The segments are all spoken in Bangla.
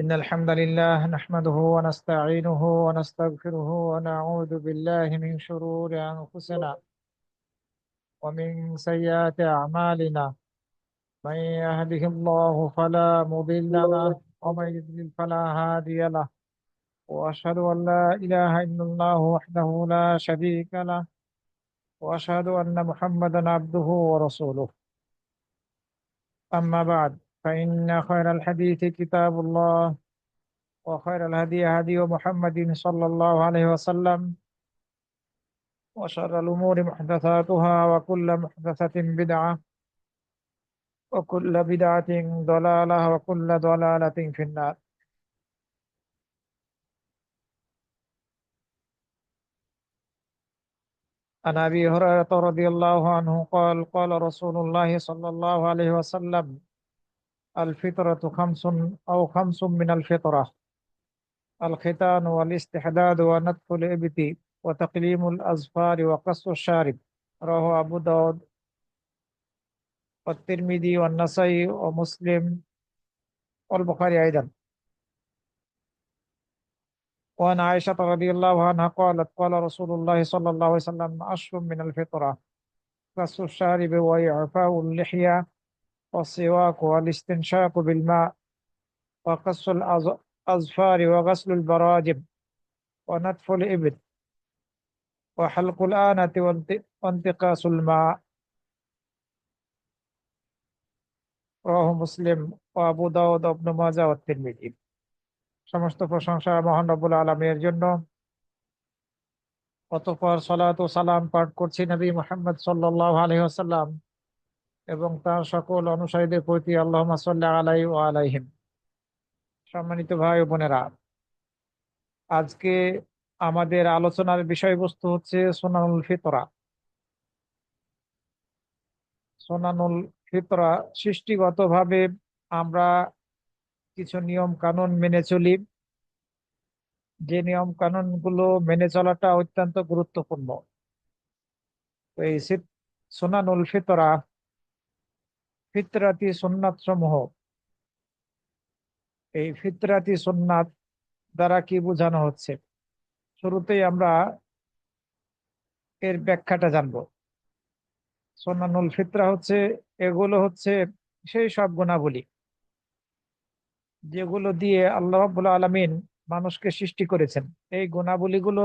إن الحمد لله نحمده ونستعينه ونستغفره ونعوذ بالله من شرور أنفسنا ومن سيئات أعمالنا. من يهده الله فلا مضل له ومن يضلل فلا هادي له. وأشهد أن لا إله إلا الله وحده لا شريك له، وأشهد أن محمدا عبده ورسوله. أما بعد، فإن خير الحديث كتاب الله، وخير الهدي هدي محمد صلى الله عليه وسلم، وشر الأمور محدثاتها، وكل محدثة بدعة، وكل بدعة ضلالة، وكل ضلالة في النار. عن أبي هريرة رضي الله عنه قال قال رسول الله صلى الله عليه وسلم: الفطرة خمس أو خمس من الفطرة: الختان والاستحداد ونتف الإبط وتقليم الأظفار وقص الشارب. رواه أبو داود والترمذي والنسائي ومسلم والبخاري أيضا. وعن عائشة رضي الله عنها قالت قال رسول الله صلى الله عليه وسلم: عشر من الفطرة: قص الشارب وإعفاء اللحية والسواك والاستنشاق بالماء وقص الأظفار وغسل البراجم ونتف الإبط وحلق الآنة وانتقاص الماء. رواه মুসলিম ও আবু দাউদ ও ইবনে মাজাহ ও তিরমিজি। সমস্ত প্রশংসা মহান রব্বুল আলামিনের জন্য। অতঃপর সালাত ও সালাম পাঠ করছি নবী মুহাম্মদ সাল্লাল্লাহু আলাইহি ওয়াসাল্লাম এবং তার সকল অনুসারীদের প্রতি। আল্লাহুম্মা সাল্লি আলাইহি ওয়া আলাইহিম। সম্মানিত ভাই ও বোনেরা, আজকে আমাদের আলোচনার বিষয়বস্তু হচ্ছে সুনানুল ফিতরা। সুনানুল ফিতরা সৃষ্টিগতভাবে আমরা কিছু নিয়ম কানুন মেনে চলি, যে নিয়ম কানুন গুলো মেনে চলাটা অত্যন্ত গুরুত্বপূর্ণ। তো এই সুনানুল ফিতরা, ফিতরাতি সুন্নাত সমূহ, এই ফিতরাতি সুন্নাত দ্বারা কি বোঝানো হচ্ছে, শুরুতেই আমরা এর ব্যাখ্যাটা জানবো। সুন্নানুল ফিতরা হচ্ছে, এগুলো হচ্ছে সেই সব গুণাবলী যেগুলো দিয়ে আল্লাহ রাব্বুল আলামিন মানুষকে সৃষ্টি করেছেন। এই গুণাবলীগুলো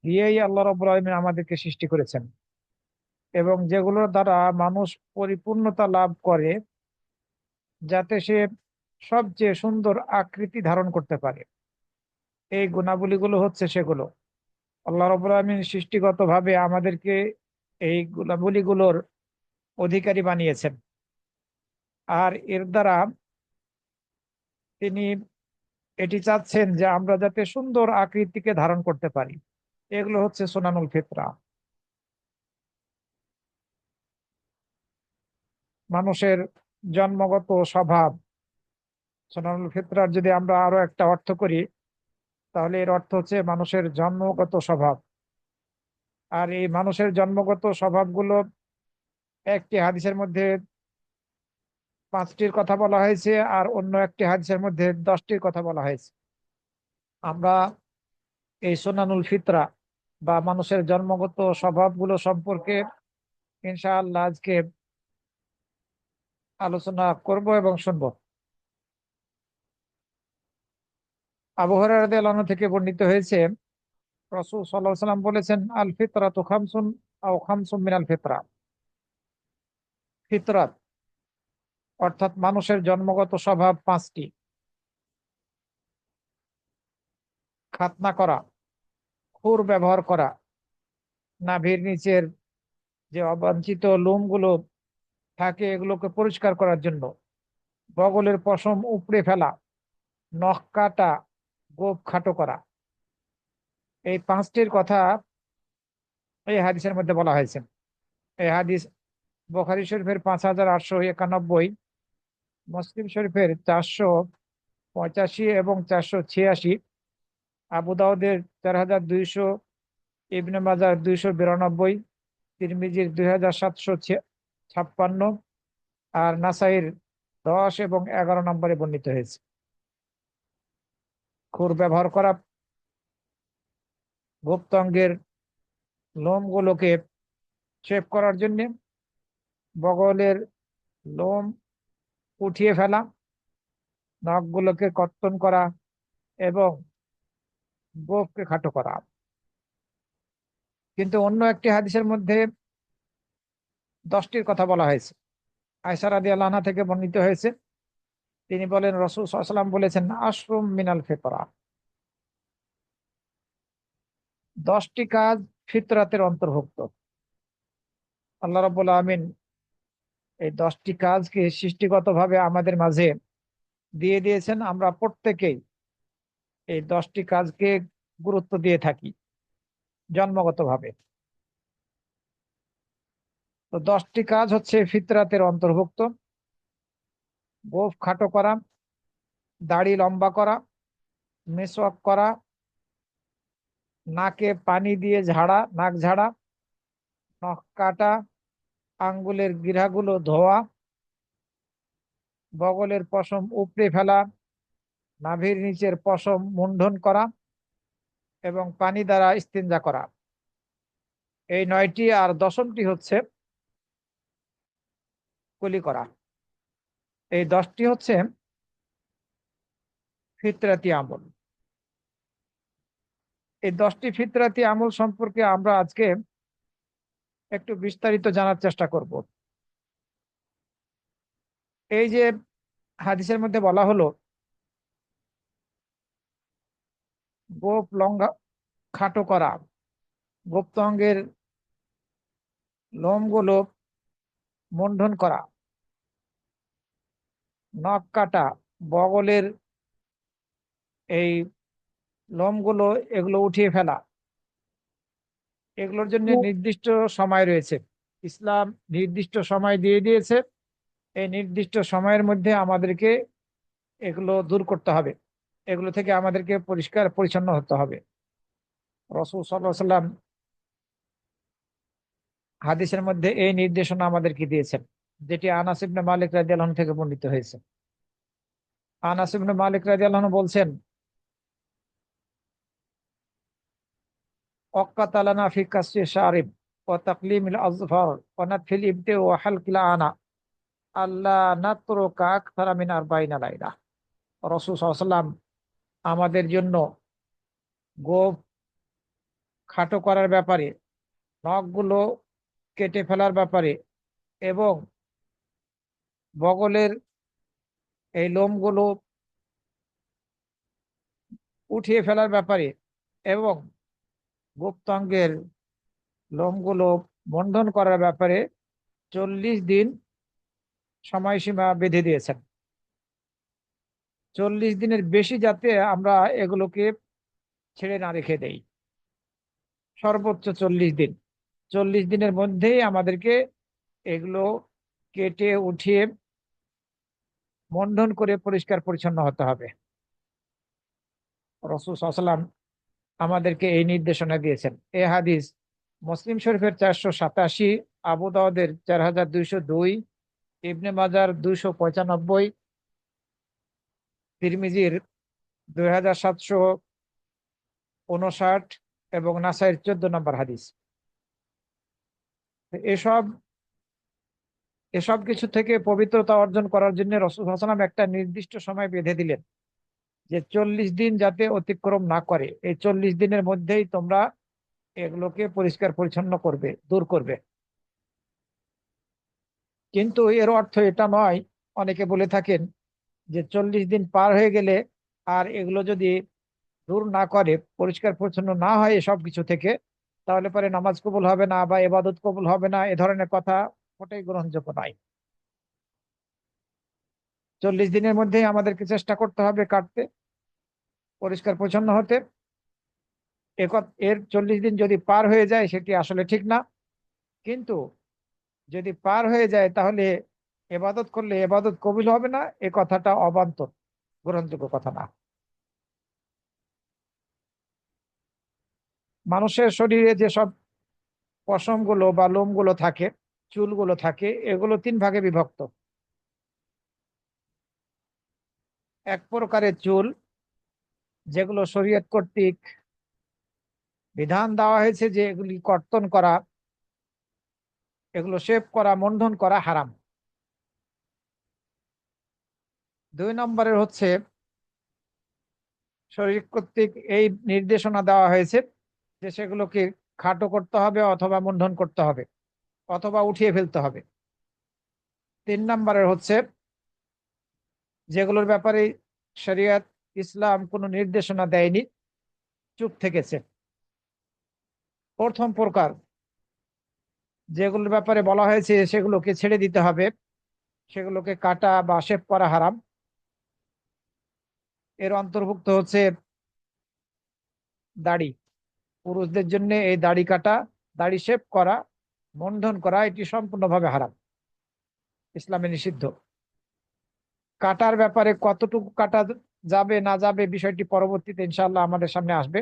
দিয়েই আল্লাহ রাব্বুল আলামিন আমাদেরকে সৃষ্টি করেছেন, এবং যেগুলোর দ্বারা মানুষ পরিপূর্ণতা লাভ করে, যাতে সে সবচেয়ে সুন্দর আকৃতি ধারণ করতে পারে। এই গুণাবলীগুলো হচ্ছে সেগুলো। আল্লাহ রাব্বুল আলামিন সৃষ্টিগতভাবে আমাদেরকে এই গুণাবলীগুলোর অধিকারী বানিয়েছেন, আর এর দ্বারা তিনি এটি চাচ্ছেন যে আমরা যাতে সুন্দর আকৃতিকে ধারণ করতে পারি। এগুলো হচ্ছে সুনানুল ফিতরা। মানুষের জন্মগত স্বভাব। সুনানুল ফিতরার যদি আমরা আরো একটা অর্থ করি, তাহলে এর অর্থ হচ্ছে মানুষের জন্মগত স্বভাব। আর এই মানুষের জন্মগত স্বভাবগুলো একটি হাদিসের মধ্যে 5টির কথা বলা হয়েছে, আর অন্য একটি হাদিসের মধ্যে 10টির কথা বলা হয়েছে। আমরা এই সুনানুল ফিতরা বা মানুষের জন্মগত স্বভাবগুলো সম্পর্কে ইনশাআল্লাহ আজকে আলোচনা করব এবং শুনবো। আবু হুরায়রা রাদিয়াল্লাহু আনহু থেকে বর্ণিত হয়েছে, রাসূল সাল্লাল্লাহু আলাইহি ওয়াসাল্লাম বলেছেন, আল ফিতরাতু খামসুন আও খামসুম মিনাল ফিতরা। ফিতরাত অর্থাৎ মানুষের জন্মগত স্বভাব 5টি: খাতনা করা, খুর ব্যবহার করা, নাভির নিচের যে অবাঞ্ছিত লোমগুলো থাকে এগুলোকে পরিষ্কার করার জন্য, বগলের পশম উপড়ে ফেলা, নখ কাটা, গোঁফ খাটো করা। এই 5টির কথা এই হাদিসের মধ্যে বলা হয়েছে। এই হাদিস বুখারী শরীফের 5891, মুসলিম শরীফের 485 এবং 486, আবু দাউদের 4200, ইবনে মাজাহ 292, তিরমিজির 2756, আর নাসাইর 10 এবং 11 নম্বরে বর্ণিত হয়েছে। খুর ব্যবহার করা, গুপ্তাঙ্গের লোমগুলোকে শেভ করার জন্য, বগলের লোম উঠিয়ে ফেলা, নখগুলোকে কর্তন করা এবং গোঁফকে খাটো করা। কিন্তু অন্য একটি হাদিসের মধ্যে 10টির কথা বলা হয়েছে। আয়েশা রাদিয়াল্লাহু আনহা থেকে বর্ণিত হয়েছে, তিনি বলেন রাসূল সাল্লাল্লাহু আলাইহি ওয়াসাল্লাম বলেছেন, আশরুম মিনাল ফিতরা, 10টি কাজ ফিতরাতের অন্তর্ভুক্ত। আল্লাহ রাব্বুল আমিন এই 10টি কাজকে সৃষ্টিগতভাবে আমাদের মাঝে দিয়ে দিয়েছেন। আমরা প্রত্যেকেই এই 10টি কাজকে গুরুত্ব দিয়ে থাকি জন্মগতভাবে। তো 10টি কাজ হচ্ছে ফিতরাতের অন্তর্ভুক্ত: গোঁফ খাটো করা, দাড়ি লম্বা করা, মেসওয়াক করা, নাকে পানি দিয়ে ঝাড়া, নাক ঝাড়া, নখ কাটা, আঙ্গুলের গিরাগুলো ধোয়া, বগলের পশম উপড়ে ফেলা, নাভির নিচের পশম মুন্ডন করা এবং পানি দ্বারা ইস্তিনজা করা। এই 9টি, আর 10মটি হচ্ছে কুলি করা। এই 10টি হচ্ছে ফিতরাতি আমল। এই 10টি ফিতরাতি আমল সম্পর্কে আমরা আজকে একটু বিস্তারিত জানার চেষ্টা করব। এই যে হাদিসের মধ্যে বলা হলো গোঁফ লম্বা খাটো করা, গুপ্তাঙ্গের লোমগুলো মুন্ডন করা, নখ কাটা, বগলের এই লোমগুলো এগুলো উঠিয়ে ফেলা, এগুলোর জন্য নির্দিষ্ট সময় রয়েছে। ইসলাম নির্দিষ্ট সময় দিয়ে দিয়েছে। এই নির্দিষ্ট সময়ের মধ্যে আমাদেরকে এগুলো দূর করতে হবে, এগুলো থেকে আমাদেরকে পরিষ্কার পরিচ্ছন্ন হতে হবে। রাসূল সাল্লাল্লাহু আলাইহি ওয়াসাল্লাম হাদিসের মধ্যে এই নির্দেশনা আমাদেরকে দিয়েছেন, যেটি আনাস ইবনে মালিক রাদিয়াল্লাহু আনহু থেকে বর্ণিত হয়েছে। আনাস ইবনে মালিক রাদিয়াল্লাহু আনহু বলছেন, ওয়াক্কাতালানা ফি কাসরি শারিব ওয়া তাকলিমিল আযফার ওয়া নাতফিল ইবতি ওয়া হালকিল আনা আল্লাহ নাতরুকা আকতারা মিন 40 লাইলা। রাসূল সাল্লাল্লাহু আলাইহি ওয়াসাল্লাম আমাদের জন্য গোঁফ খাটো করার ব্যাপারে, নখগুলো কেটে ফেলার ব্যাপারে এবং বগলের এই লোমগুলো উঠিয়ে ফেলার ব্যাপারে এবং গুপ্তাঙ্গের লোমগুলো মন্ডন করার ব্যাপারে 40 দিন সময়সীমা বেঁধে দিয়েছেন। 40 দিনের বেশি যাতে আমরা এগুলোকে ছেড়ে না রেখে দেই। সর্বোচ্চ 40 দিন। 40 দিনের মধ্যেই আমাদেরকে এগুলো কেটে উঠিয়ে মন্ডন করে পরিষ্কার পরিচ্ছন্ন হতে হবে। রাসূল সাল্লাল্লাহু আলাইহি ওয়াসাল্লাম আমাদেরকে এই নির্দেশনা দিয়েছেন। এই হাদিস মুসলিম শরীফের 487, আবু দাউদের 4202, ইবনে মাজার 295, তিরমিজির 2759 এবং নাসাইর 14 নম্বর হাদিস। এসব এসব কিছু থেকে পবিত্রতা অর্জন করার জন্য রাসূল সাল্লাল্লাহু আলাইহি ওয়াসাল্লাম একটা নির্দিষ্ট সময় বেঁধে দিলেন, যে 40 দিন যাতে অতিক্রম না করে। এই 40 দিনের মধ্যেই তোমরা এগুলোকে পরিষ্কার পরিচ্ছন্ন করবে, দূর করবে। কিন্তু এর অর্থ এটা নয়, অনেকে বলে থাকেন যে 40 দিন পার হয়ে গেলে আর এগুলো যদি দূর না করে, পরিষ্কার পরিচ্ছন্ন না হয় এসব কিছু থেকে, তাহলে পরে নামাজ কবুল হবে না বা ইবাদত কবুল হবে না, এ ধরনের কথা মোটেই গ্রহণযোগ্য নয়। 40 দিনের মধ্যেই আমাদেরকে চেষ্টা করতে হবে কাটতে, পরিষ্কার পরিচ্ছন্ন হতে। এর 40 দিন যদি পার হয়ে যায় সেটি আসলে ঠিক না। কিন্তু যদি পার হয়ে যায় তাহলে এবাদত করলে এবাদত কবুল হবে না, এ কথাটা অবান্তর, গ্রহণযোগ্য কথা না। মানুষের শরীরে যেসব পশমগুলো বা লোমগুলো থাকে, চুলগুলো থাকে, এগুলো 3 ভাগে বিভক্ত। এক প্রকারের চুল, যেগুলো শরীয়ত কর্তৃক বিধান দেওয়া হয়েছে যে এগুলি কর্তন করা, এগুলো শেভ করা, মন্ডন করা হারাম। 2 নম্বরের হচ্ছে শরীয়ত কর্তৃক এই নির্দেশনা দেওয়া হয়েছে যে সেগুলোকে খাটো করতে হবে অথবা মন্ডন করতে হবে অথবা উঠিয়ে ফেলতে হবে। 3 নম্বরের হচ্ছে যেগুলোর ব্যাপারে শরিয়ত ইসলাম কোনো নির্দেশনা দেয়নি, চুপ থেকেছে। প্রথম প্রকার যেগুলোর ব্যাপারে বলা হয়েছে সেগুলোকে ছেড়ে দিতে হবে, সেগুলোকে কাটা বা শেভ করা হারাম। এর অন্তর্ভুক্ত হচ্ছে দাড়ি। পুরুষদের জন্য এই দাড়ি কাটা, দাড়ি শেভ করা, মন্ডন করা এটি সম্পূর্ণভাবে হারাম, ইসলামে নিষিদ্ধ। কাটার ব্যাপারে কতটুকু কাটা যাবে না যাবে বিষয়টি পরবর্তীতে ইনশাআল্লাহ আমাদের সামনে আসবে,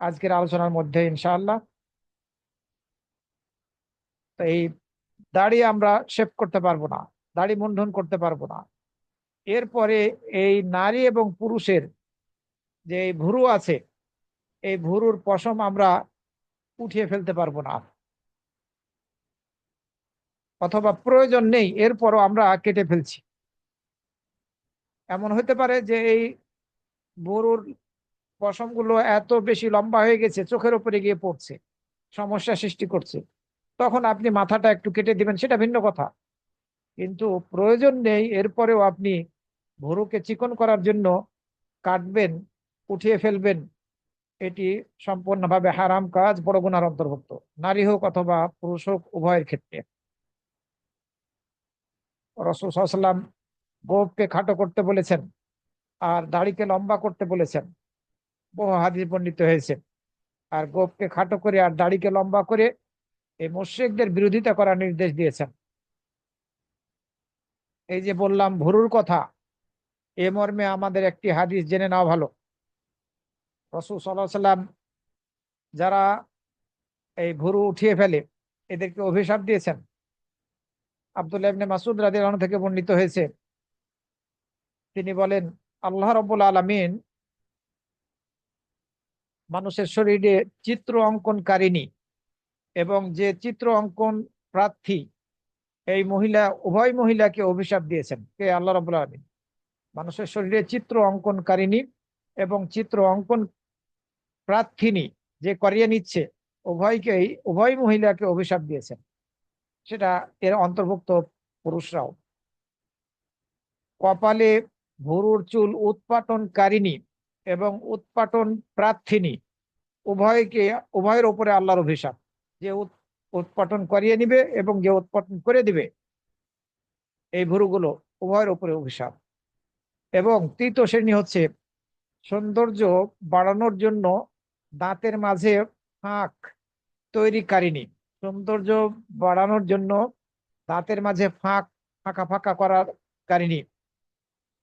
আজকের আলোচনার মধ্যে ইনশাআল্লাহ। তো এই দাড়ি আমরা শেভ করতে পারবো না, দাড়ি মুন্ডন করতে পারবো না। এরপরে এই নারী এবং পুরুষের যে এই ভুরু আছে, এই ভুরুর পশম আমরা উঠিয়ে ফেলতে পারবো না, অথবা প্রয়োজন নেই এরপরও আমরা কেটে ফেলছি। এমন হতে পারে যে এই ভুরুর পশমগুলো এত বেশি লম্বা হয়ে গেছে, চোখের উপরে গিয়ে পড়ছে, সমস্যা সৃষ্টি করছে, তখন আপনি মাথাটা একটু কেটে দিবেন, সেটা ভিন্ন কথা। কিন্তু প্রয়োজন নেই এরপরেও আপনি ভুরুকে চিকন করার জন্য কাটবেন, উঠিয়ে ফেলবেন, এটি সম্পূর্ণভাবে হারাম কাজ, বড় গুনার অন্তর্ভুক্ত, নারী হোক অথবা পুরুষ হোক, উভয়ের ক্ষেত্রে। রাসূল সাল্লাল্লাহু আলাইহি ওয়াসাল্লাম গোঁফকে খাটো করতে বলেছেন আর দাড়িকে লম্বা করতে বলেছেন, বহু হাদিস বর্ণিত হয়েছে। আর গোঁফকে খাটো করে আর দাড়িকে লম্বা করে এই মুশরিকদের বিরোধিতা করার নির্দেশ দিয়েছেন। এই যে বললাম ভুরুর কথা, এ মর্মে আমাদের একটি হাদিস জেনে নেওয়া ভালো। রাসূল সাল্লাল্লাহু আলাইহি ওয়াসাল্লাম যারা এই ভুরু উঠিয়ে ফেলে এদেরকে অভিশাপ দিয়েছেন। আব্দুল্লাহ ইবনে মাসউদ রাদিয়াল্লাহু আনহু থেকে বর্ণিত হয়েছে, তিনি বলেন, আল্লাহ রাব্বুল আলামিন মানুষের শরীরে চিত্র অঙ্কনকারিণী এবং যে চিত্র অঙ্কন প্রার্থী, এই মহিলা, উভয় মহিলাকে অভিশাপ দিয়েছেন। কে? আল্লাহ রাব্বুল আলামিন। মানুষের শরীরে চিত্র অঙ্কনকারিণী এবং চিত্র অঙ্কন প্রার্থিনী, যে করিয়ে নিচ্ছে, উভয়কেই, উভয় মহিলাকে অভিশাপ দিয়েছেন। সেটা এর অন্তর্ভুক্ত পুরুষরাও। কপালে ভুরুর চুল উৎপাটনকারিণী এবং উৎপাটন প্রার্থিনী, উভয়কে, উভয়ের ওপরে আল্লাহর অভিশাপ। যে উৎপাটন করিয়ে নিবে এবং যে উৎপাটন করে দিবে, এই ভুরুগুলো, উভয়ের উপরে অভিশাপ। এবং তৃতীয় শ্রেণী হচ্ছে সৌন্দর্য বাড়ানোর জন্য দাঁতের মাঝে ফাঁক তৈরিকারিণী। সৌন্দর্য বাড়ানোর জন্য দাঁতের মাঝে ফাঁক, ফাঁকা ফাঁকা করার কারিনী,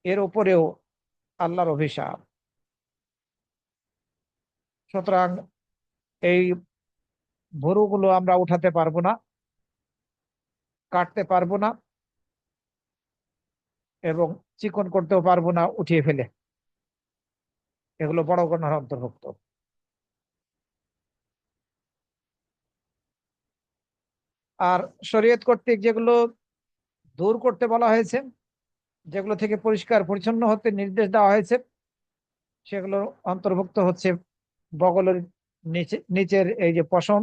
এর উপরেও আল্লাহর অভিশাপ। সুতরাং এই ভুরুগুলো আমরা উঠাতে পারবো না, কাটতে পারবো না, এবং চিকন করতেও পারবো না উঠিয়ে ফেলে। এগুলো বড় গুনার অন্তর্ভুক্ত। আর শরীয়ত কর্তৃক যেগুলো দূর করতে বলা হয়েছে, যেগুলো থেকে পরিষ্কার পরিচ্ছন্ন হতে নির্দেশ দেওয়া হয়েছে, সেগুলোর অন্তর্ভুক্ত হচ্ছে বগলের নিচের এই যে পশম,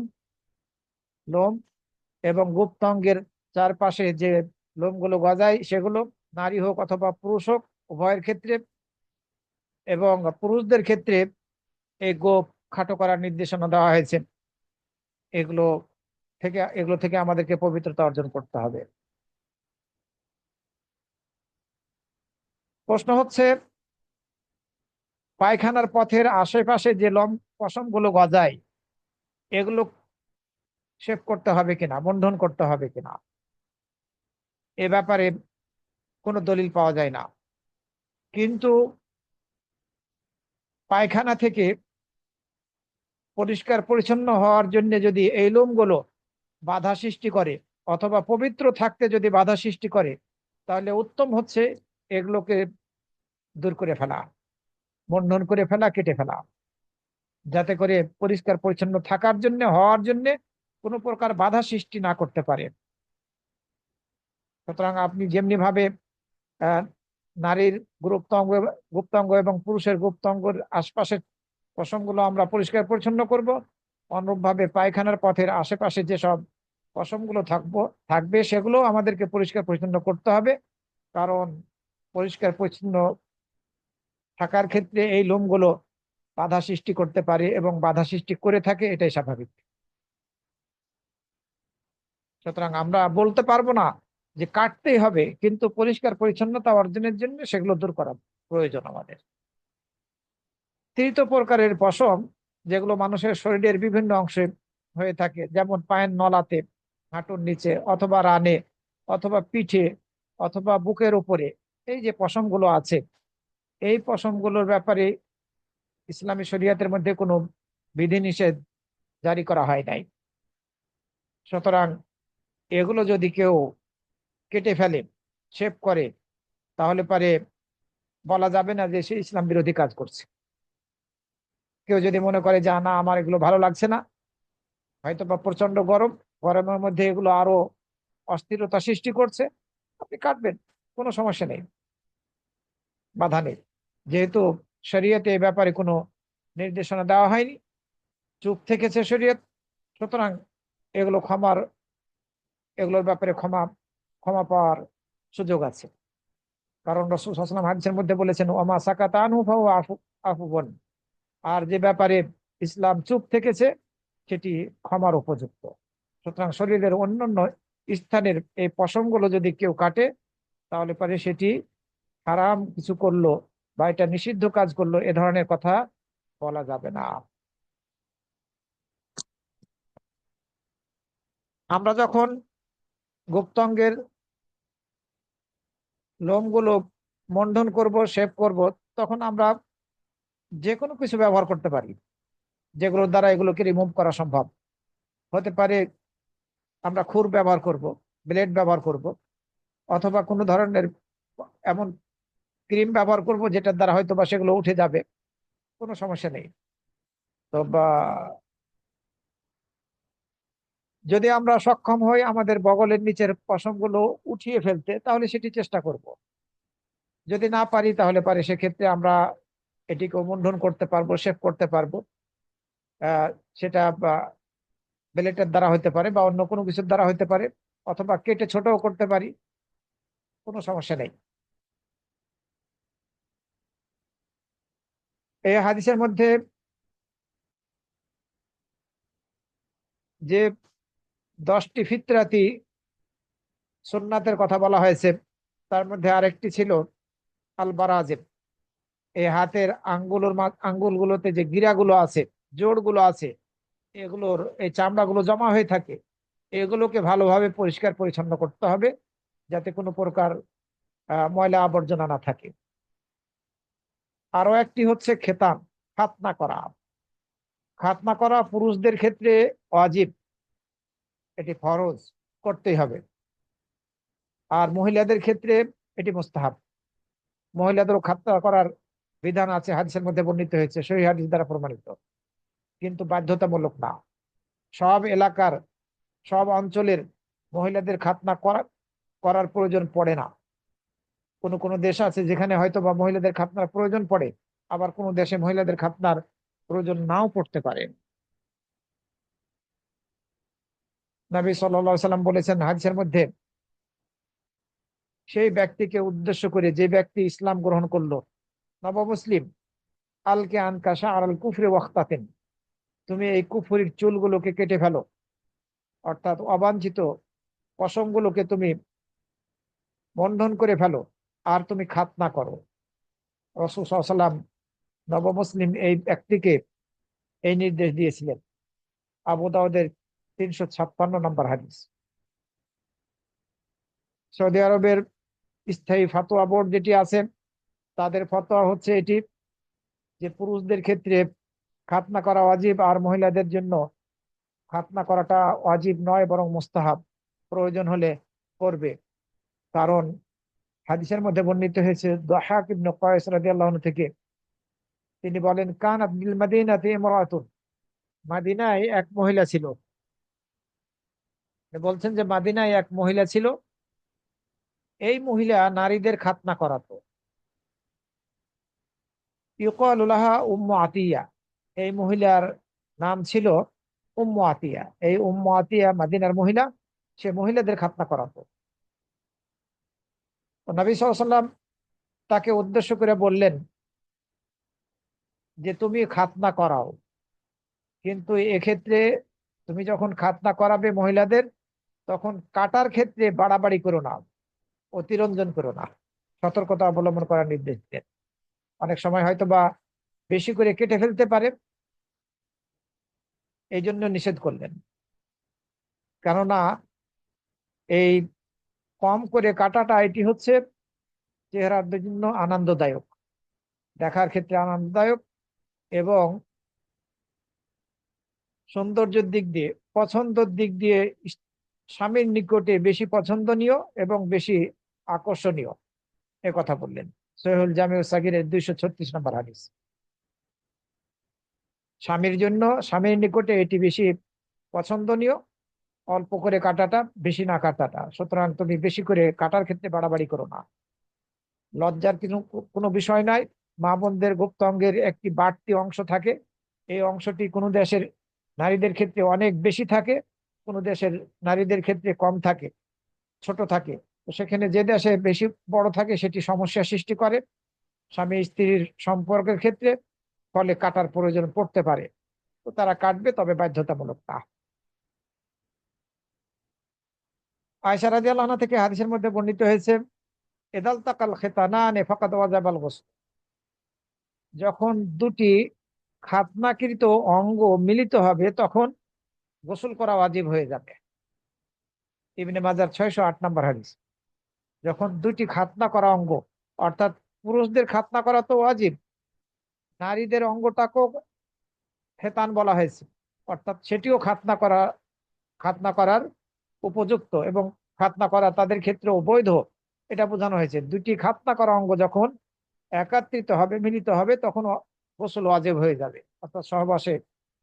লোম, এবং গুপ্তাঙ্গের চারপাশে যে লোমগুলো গজায় সেগুলো, নারী হোক অথবা পুরুষ হোক, উভয়ের ক্ষেত্রে। এবং পুরুষদের ক্ষেত্রে এই গোঁফ খাটো করার নির্দেশনা দেওয়া হয়েছে। এগুলো এগুলো থেকে আমাদেরকে পবিত্রতা অর্জন করতে হবে। প্রশ্ন হচ্ছে, পায়খানার পথের আশেপাশে যে পশম গুলো গজায়, এগুলো শেভ করতে হবে কিনা, বন্ধন করতে হবে কিনা, এ ব্যাপারে কোনো দলিল পাওয়া যায় না। কিন্তু পায়খানা থেকে পরিষ্কার পরিচ্ছন্ন হওয়ার জন্য যদি এই লোমগুলো বাধা সৃষ্টি করে অথবা পবিত্র থাকতে যদি বাধা সৃষ্টি করে, তাহলে উত্তম হচ্ছে এগুলোকে দূর করে ফেলা, মন্ডন করে ফেলা, কেটে ফেলা, যাতে করে পরিষ্কার পরিচ্ছন্ন থাকার জন্য, হওয়ার জন্য কোনো প্রকার বাধা সৃষ্টি না করতে পারে। সুতরাং আপনি যেমনি ভাবে আহ, নারীর গুপ্তাঙ্গ গুপ্তাঙ্গ এবং পুরুষের গুপ্তাঙ্গের আশপাশের পশমগুলো আমরা পরিষ্কার পরিচ্ছন্ন করব, অনুরূপভাবে পায়খানার পথের আশেপাশে যেসব পশমগুলো থাকবে সেগুলো আমাদেরকে পরিষ্কার পরিচ্ছন্ন করতে হবে। কারণ পরিষ্কার পরিচ্ছন্ন থাকার ক্ষেত্রে এই লোমগুলো বাধা সৃষ্টি করতে পারে এবং বাধা সৃষ্টি করে থাকে, এটাই স্বাভাবিক। সুতরাং আমরা বলতে পারবো না যে কাটতেই হবে, কিন্তু পরিষ্কার পরিচ্ছন্নতা অর্জনের জন্য সেগুলো দূর করা প্রয়োজন আমাদের। তৃতীয় প্রকারের পশম, যেগুলো মানুষের শরীরের বিভিন্ন অংশে হয়ে থাকে, যেমন পায়ের নলাতে, হাঁটুর নিচে, অথবা রানে, অথবা পিঠে, অথবা বুকের উপরে, এই যে পশমগুলো আছে, এই পশমগুলোর ব্যাপারে ইসলামী শরীয়তের মধ্যে কোনো বিধিনিষেধ জারি করা হয় নাই। সুতরাং এগুলো যদি কেউ কেটে ফেলে, শেভ করে, তাহলে পারে বলা যাবে না যে সে ইসলাম বিরোধী কাজ করছে। কেউ যদি মনে করে যে না আমার এগুলো ভালো লাগছে না, হয়তো বা প্রচন্ড গরম, গরমের মধ্যে এগুলো আরো অস্থিরতা সৃষ্টি করছে, আপনি কাটবেন, কোনো সমস্যা নেই, বাধা নেই। যেহেতু শরীয়তে এই ব্যাপারে কোনো নির্দেশনা দেওয়া হয়নি, চুপ থেকেছে শরীয়ত, সুতরাং এগুলো এগুলোর ব্যাপারে ক্ষমা ক্ষমা পাওয়ার সুযোগ আছে। কারণ রাসূল সাল্লাল্লাহু আলাইহি ওয়াসাল্লাম হাদিসের মধ্যে বলেছেন, ওমা সাকাতা আনহু ফাহুয়া আফুবন, আর যে ব্যাপারে ইসলাম চুপ থেকেছে সেটি ক্ষমার উপযুক্ত। সুতরাং শরীরের অন্যান্য স্থানের এই পশমগুলো যদি কেউ কাটে, তাহলে পরে সেটি হারাম কিছু করলো বা এটা নিষিদ্ধ কাজ করলো, এ ধরনের কথা বলা যাবে না। আমরা যখন গুপ্তাঙ্গের লোমগুলো মন্ডন করব, শেভ করব, তখন আমরা যে কোনো কিছু ব্যবহার করতে পারি যেগুলোর দ্বারা এগুলোকে রিমুভ করা সম্ভব। হতে পারে আমরা খুর ব্যবহার করব, ব্লেড ব্যবহার করব, অথবা কোনো ধরনের এমন ক্রিম ব্যবহার করব যেটার দ্বারা হয়তো বা সেগুলো উঠে যাবে, কোনো সমস্যা নেই। তো বা যদি আমরা সক্ষম হই আমাদের বগলের নিচের পশমগুলো উঠিয়ে ফেলতে, তাহলে সেটি চেষ্টা করব। যদি না পারি তাহলে পারে সেক্ষেত্রে আমরা এটিকে মুন্ডন করতে পারবো, শেভ করতে পারবো। সেটা ব্লেডের দ্বারা হতে পারে বা অন্য কোনো কিছুর দ্বারা হতে পারে, অথবা কেটে ছোটও করতে পারি, কোনো সমস্যা নেই। এই হাদিসের মধ্যে যে 10টি ফিতরাতি সুন্নাতের কথা বলা হয়েছে, তার মধ্যে আরেকটি ছিল আল বারাজিম। এই হাতের আঙ্গুলগুলোতে যে গিরাগুলো আছে, জোড়গুলো আছে, এগুলোর এই চামড়াগুলো জমা হয়ে থাকে, এগুলোকে ভালোভাবে পরিষ্কার পরিচ্ছন্ন করতে হবে, যাতে কোনো প্রকার ময়লা আবর্জনা না থাকে। আরো একটি হচ্ছে খেতান, খাতনা করা। খাতনা করা পুরুষদের ক্ষেত্রে ওয়াজিব, এটি ফরজ, করতেই হবে। আর মহিলাদের ক্ষেত্রে এটি মুস্তাহাব। মহিলাদেরও খাতনা করার বিধান আছে, হাদিসের মধ্যে বর্ণিত হয়েছে, সহিহ হাদিস দ্বারা প্রমাণিত, কিন্তু বাধ্যতামূলক না। সব এলাকার, সব অঞ্চলের মহিলাদের খাতনা করার প্রয়োজন পড়ে না। কোনো কোনো দেশ আছে যেখানে হয়তো বা মহিলাদের খাতনার প্রয়োজন পড়ে, আবার কোনো দেশে মহিলাদের খাতনার প্রয়োজন নাও পড়তে পারে। নবী সাল্লাল্লাহু আলাইহি সাল্লাম বলেছেন হাদিসের মধ্যে, সেই ব্যক্তিকে উদ্দেশ্য করে যে ব্যক্তি ইসলাম গ্রহণ করলো, নবমুসলিম, আলকে আনকা শাআরাল কুফরি ওয়াখতাতিন, তুমি এই কুফরির চুলগুলোকে কেটে ফেলো, অর্থাৎ অবাঞ্ছিত পশমগুলোকে তুমি বন্ধন করে ফেলো, আর তুমি খাতনা করো। রাসূল সাল্লাল্লাহু আলাইহি সাল্লাম নবমুসলিম এই ব্যক্তিকে এই নির্দেশ দিয়েছিলেন। আবু দাউদের 356 নম্বর হাদিস। সৌদি আরবের স্থায়ী ফাতোয়া বোর্ড যেটি আছে, তাদের ফতোয়া হচ্ছে এটি, যে পুরুষদের ক্ষেত্রে খাতনা করা ওয়াজিব, আর মহিলাদের জন্য খাতনা করাটা ওয়াজিব নয়, বরং মুস্তাহাব, প্রয়োজন হলে করবে। কারণ হাদিসের মধ্যে বর্ণিত হয়েছে দাহাক ইবনে কয়েস রাদিয়াল্লাহু আনহু থেকে, তিনি বলেন কানাত বিল মাদিনাতি ইমরাতুন, মাদিনায় এক মহিলা ছিল। বলছেন যে মাদিনায় এক মহিলা ছিল, এই মহিলা নারীদের খাতনা করাতো। ইউকালু লাহা উম্মু আতিয়া, এই মহিলার নাম ছিল উম্মু আতিয়া। এই উম্মু আতিয়া মাদিনার মহিলা, সে মহিলাদের খাতনা করাতো। তো নবী সাল্লাল্লাহু আলাইহি ওয়াসাল্লাম তাকে উদ্দেশ্য করে বললেন যে তুমি খাতনা করাও, কিন্তু এক্ষেত্রে তুমি যখন খাতনা করাবে মহিলাদের, তখন কাটার ক্ষেত্রে বাড়াবাড়ি করো না, অতিরঞ্জন করো না, সতর্কতা অবলম্বন করার নির্দেশ দেন। অনেক সময় হয়তো বা বেশি করে কেটে ফেলতে পারে, এই জন্য নিষেধ করলেন। কেননা এই কম করে কাটাটা এটি হচ্ছে চেহারার জন্য আনন্দদায়ক, দেখার ক্ষেত্রে আনন্দদায়ক এবং সৌন্দর্যের দিক দিয়ে, পছন্দের দিক দিয়ে স্বামীর নিকটে বেশি পছন্দনীয় এবং বেশি আকর্ষণীয়, এ কথা বললেন। সহিহুল জামিউ সাগীরের 236 নম্বর হাদিস। স্বামীর জন্য, স্বামীর নিকটে এটি বেশি পছন্দনীয়, অল্প করে কাটাটা, বেশি না কাটাটা। সুতরাং তুমি বেশি করে কাটার ক্ষেত্রে বাড়াবাড়ি করো না। লজ্জার কিছু কোনো বিষয় নাই। মা বোনদের গুপ্ত অঙ্গের একটি বাড়তি অংশ থাকে, এই অংশটি কোনো দেশের নারীদের ক্ষেত্রে অনেক বেশি থাকে, কোনো দেশের নারীদের ক্ষেত্রে কম থাকে, ছোট থাকে। তো সেখানে যে দেশে বেশি বড় থাকে সেটি সমস্যা সৃষ্টি করে স্বামী স্ত্রীর সম্পর্কের ক্ষেত্রে, ফলে কাটার প্রয়োজন পড়তে পারে। তো তারা কাটবে, তবে বাধ্যতামূলক না। আয়েশা রাদিয়াল্লাহু আনহা থেকে হাদিসের মধ্যে বর্ণিত হয়েছে এদাল তাকাল খেতানানে ফাকাদ ওয়াজাবাল গোসল, যখন দুটি খাতনাকৃত অঙ্গ মিলিত হবে তখন গোসল করা ওয়াজিব হয়ে যাবে। ইবনে মাজার 608 নম্বর হাদিস। যখন দুটি খাতনা করা অঙ্গ, অর্থাৎ পুরুষদের খাতনা করা তো ওয়াজিব, নারীদের অঙ্গটাকেও খেতান বলা হয়েছে, অর্থাৎ সেটিও খাতনা করার উপযুক্ত এবং খাতনা করা তাদের ক্ষেত্রেও বৈধ, এটা বোঝানো হয়েছে। দুটি খাতনা করা অঙ্গ যখন একাত্রিত হবে, মিলিত হবে, তখন গোসল ওয়াজিব হয়ে যাবে, অর্থাৎ সহবাসে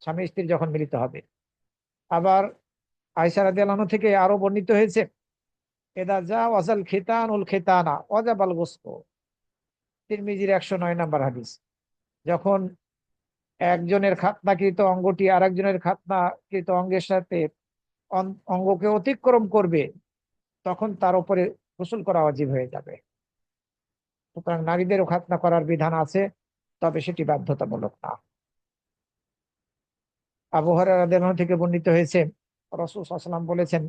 স্বামী স্ত্রী যখন মিলিত হবে। আবার আয়েশা রাদিয়াল্লাহু আনহা থেকে আরো বর্ণিত হয়েছে এদা যা ওয়াজাল খিতানুল খিতানা ওয়াজাবাল গোসল, তিরমিজির 109 নম্বর হাদিস। যখন একজনের খাতনাকৃত অঙ্গটি আরেকজনের খাতনাকৃত অঙ্গের সাথে অঙ্গকে অতিক্রম করবে, তখন তার উপরে গোসল করা ওয়াজিব হয়ে যাবে। সুতরাং নারীদেরও খাতনা করার বিধান আছে, তবে সেটি বাধ্যতামূলক না। আবু হুরায়রা রাদিয়াল্লাহু আনহু থেকে বর্ণিত হয়েছে রাসূল সাল্লাল্লাহু আলাইহি ওয়াসাল্লাম বলেছেন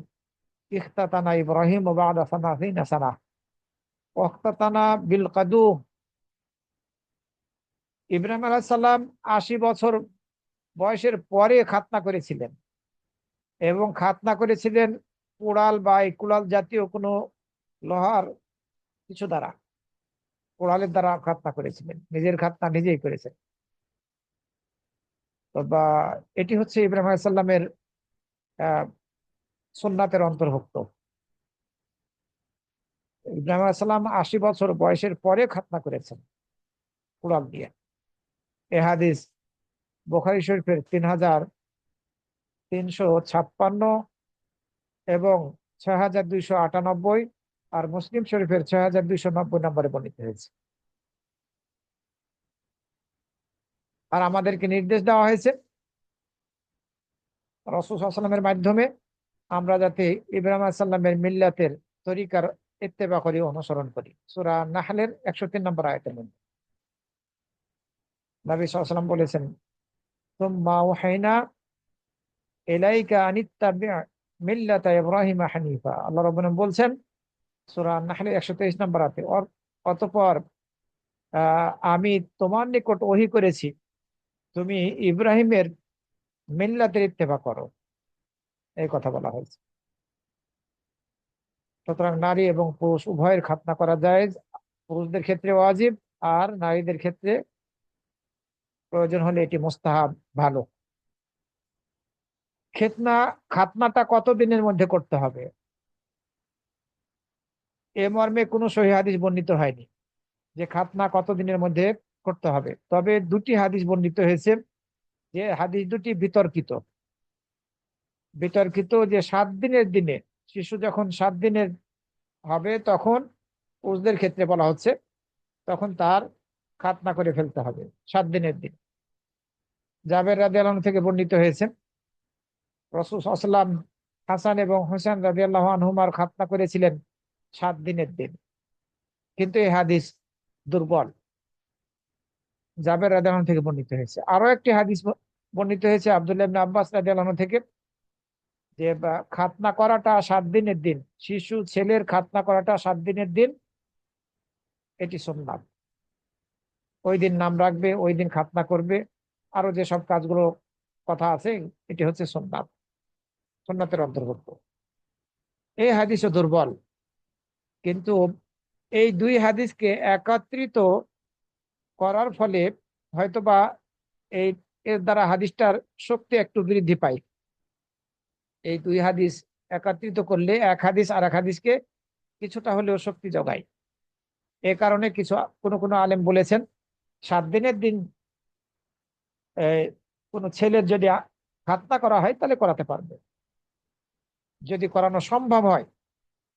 ইখতাতানা ইব্রাহিম বা'দা 30 সানা ওয়াখতাতানা বিল কাদুম, ইব্রাহিম আলাইহিস সালাম 80 বছর বয়সের পরে খাতনা করেছিলেন, এবং খাতনা করেছিলেন কুড়াল বা এই কুড়াল জাতীয় কোনো লোহার কিছু দ্বারা, কুড়ালের দ্বারা খাতনা করেছিলেন, নিজের খাতনা নিজেই করেছেন। তো বা এটি হচ্ছে ইব্রাহিম আলাইহিস সালামের আহ সুন্নাতের অন্তর্ভুক্ত। ইব্রাহিম আলাইহিস সালাম 80 বছর বয়সের পরে খাতনা করেছেন কুড়াল দিয়ে। এ হাদিস বুখারী শরীফের 3356 এবং 6298, আর মুসলিম শরীফের 6290 নম্বরে বর্ণিত হয়েছে। আর আমাদেরকে নির্দেশ দেওয়া হয়েছে রাসূল সাল্লাল্লাহু আলাইহি ওয়াসাল্লামের মাধ্যমে আমরা যাতে ইব্রাহিম আলাইহিস সালামের মিল্লাতের তরিকার ইত্তেবা করি, অনুসরণ করি। সূরা নাহলের 103 নম্বর আয়াতের মধ্যে নবী সাল্লাল্লাহু আলাইহি ওয়াসাল্লাম বলেছেন সুম্মা ওয়াহাইনা ইলাইকা আনিত্তাবি' মিল্লাতা ইব্রাহিম হানিফা। আল্লাহ রাব্বুল আলামিন বলছেন সূরা নাহলের 123 নম্বর আয়াতে, অতঃপর আমি তোমার নিকট ওহী করেছি তুমি ইব্রাহিমের মিল্লাতের ইত্তেবা করো, এই কথা বলা হয়েছে। সুতরাং নারী এবং পুরুষ উভয়ের খাতনা করা যায়, পুরুষদের ক্ষেত্রে ওয়াজিব, আর নারীদের ক্ষেত্রে প্রয়োজন হলে এটি মুস্তাহাব, ভালো। খেতনা খাতনাটা কত দিনের মধ্যে করতে হবে? এ মর্মে কোনো সহিহ হাদিস বর্ণিত হয়নি যে খাতনা কতদিনের মধ্যে করতে হবে। তবে দুটি হাদিস বর্ণিত হয়েছে, যে হাদিস দুটি বিতর্কিত। বিতর্কিত যে 7 দিনের দিনে, শিশু যখন 7 দিনের হবে তখন পুরুষদের ক্ষেত্রে বলা হচ্ছে তখন তার খাতনা করে ফেলতে হবে 7 দিনের দিন। জাবের রাদিয়াল্লাহু আনহু থেকে বর্ণিত হয়েছে, রাসূল সাল্লাল্লাহু আলাইহি ওয়াসাল্লাম হাসান এবং হোসেন রাদিয়াল্লাহু আনহুমার খাতনা করেছিলেন 7 দিনের দিন, কিন্তু এই হাদিস দুর্বল। জাবের রাদিয়াল্লাহু আনহু থেকে বর্ণিত হয়েছে। আরো একটি হাদিস বর্ণিত হয়েছে আব্দুল্লাহ ইবনে আব্বাস রাদিয়াল্লাহু আনহু থেকে, যে খাতনা করাটা 7 দিনের দিন, শিশু ছেলের খাতনা করাটা 7 দিনের দিন, এটি সুন্নাত। ওই দিন নাম রাখবে, ওই দিন খাতনা করবে, আরো যে সব কাজগুলো কথা আছে, এটি হচ্ছে সুন্নাত, সুন্নাতের অন্তর্ভুক্ত। এই হাদিসও দুর্বল, কিন্তু এই দুই হাদিসকে একত্রিত করার ফলে হয়তোবা এই এর দ্বারা হাদিসটার শক্তি একটু বৃদ্ধি পায়। এই দুই হাদিস একত্রিত করলে এক হাদিস আর এক হাদিসকে কিছুটা হলেও শক্তি যোগায়। এ কারণে কোনো কোনো আলেম বলেছেন 7 দিনের দিন কোনো ছেলের যদি খাতনা করা হয় তাহলে করাতে পারবে, যদি করানো সম্ভব হয়,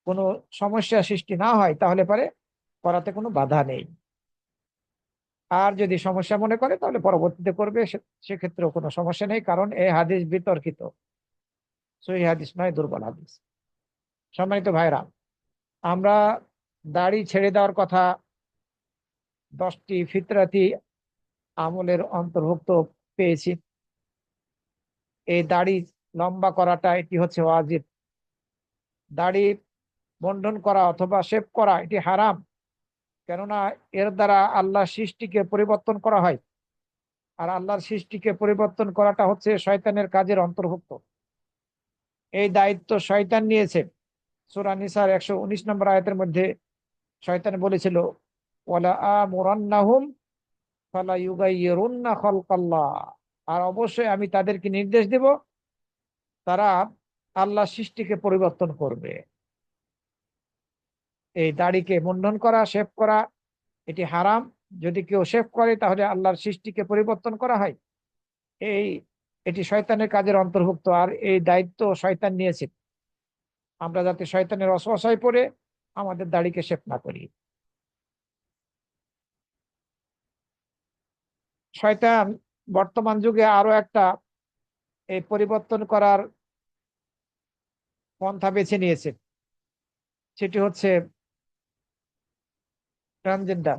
কোনো সমস্যা সৃষ্টি না হয়, তাহলে পরে করাতে কোনো বাধা নেই। আর যদি সমস্যা মনে করে তাহলে পরবর্তীতে করবে, সেক্ষেত্রেও কোনো সমস্যা নেই, কারণ এই হাদিস বিতর্কিত, সহিহ হাদিস নয়, দুর্বল হাদিস। সম্মানিত ভাইরা, আমরা দাড়ি ছেড়ে দেওয়ার কথা 10টি ফিতরাতি আমলের অন্তর্ভুক্ত পেয়েছি। এই দাড়ি লম্বা করাটা এটি হচ্ছে ওয়াজিব। দাড়ি বন্ধন করা অথবা শেভ করা এটি হারাম, কেননা এর দ্বারা আল্লাহর সৃষ্টিকে পরিবর্তন করা হয়, আর আল্লাহর সৃষ্টিকে পরিবর্তন করাটা হচ্ছে শয়তানের কাজের অন্তর্ভুক্ত। এই দায়িত্ব শয়তান নিয়েছে। সূরা নিসার 119 নম্বর আয়াতের মধ্যে শয়তান বলেছিল, ওয়ালা আমুরান্নাহুম ফালা ইউগাইয়িরুন্না খালকাল্লাহ, আর অবশ্যই আমি তাদেরকে নির্দেশ দেব, তারা আল্লাহর সৃষ্টিকে পরিবর্তন করবে। এই দাড়িকে মুন্ডন করা, শেভ করা এটি হারাম। যদি কেউ শেভ করে তাহলে আল্লাহর সৃষ্টিকে পরিবর্তন করা হয়। এই এটি শয়তানের কাজের অন্তর্ভুক্ত, আর এই দায়িত্ব শয়তান নিয়েছে। আমরা যাতে শয়তানের ওয়াসওয়াসায় পড়ে আমাদের দাড়িকে শেভ না করি। শয়তান বর্তমান যুগে আরো একটা এই পরিবর্তন করার পন্থা বেছে নিয়েছে, সেটি হচ্ছে ট্রান্সজেন্ডার।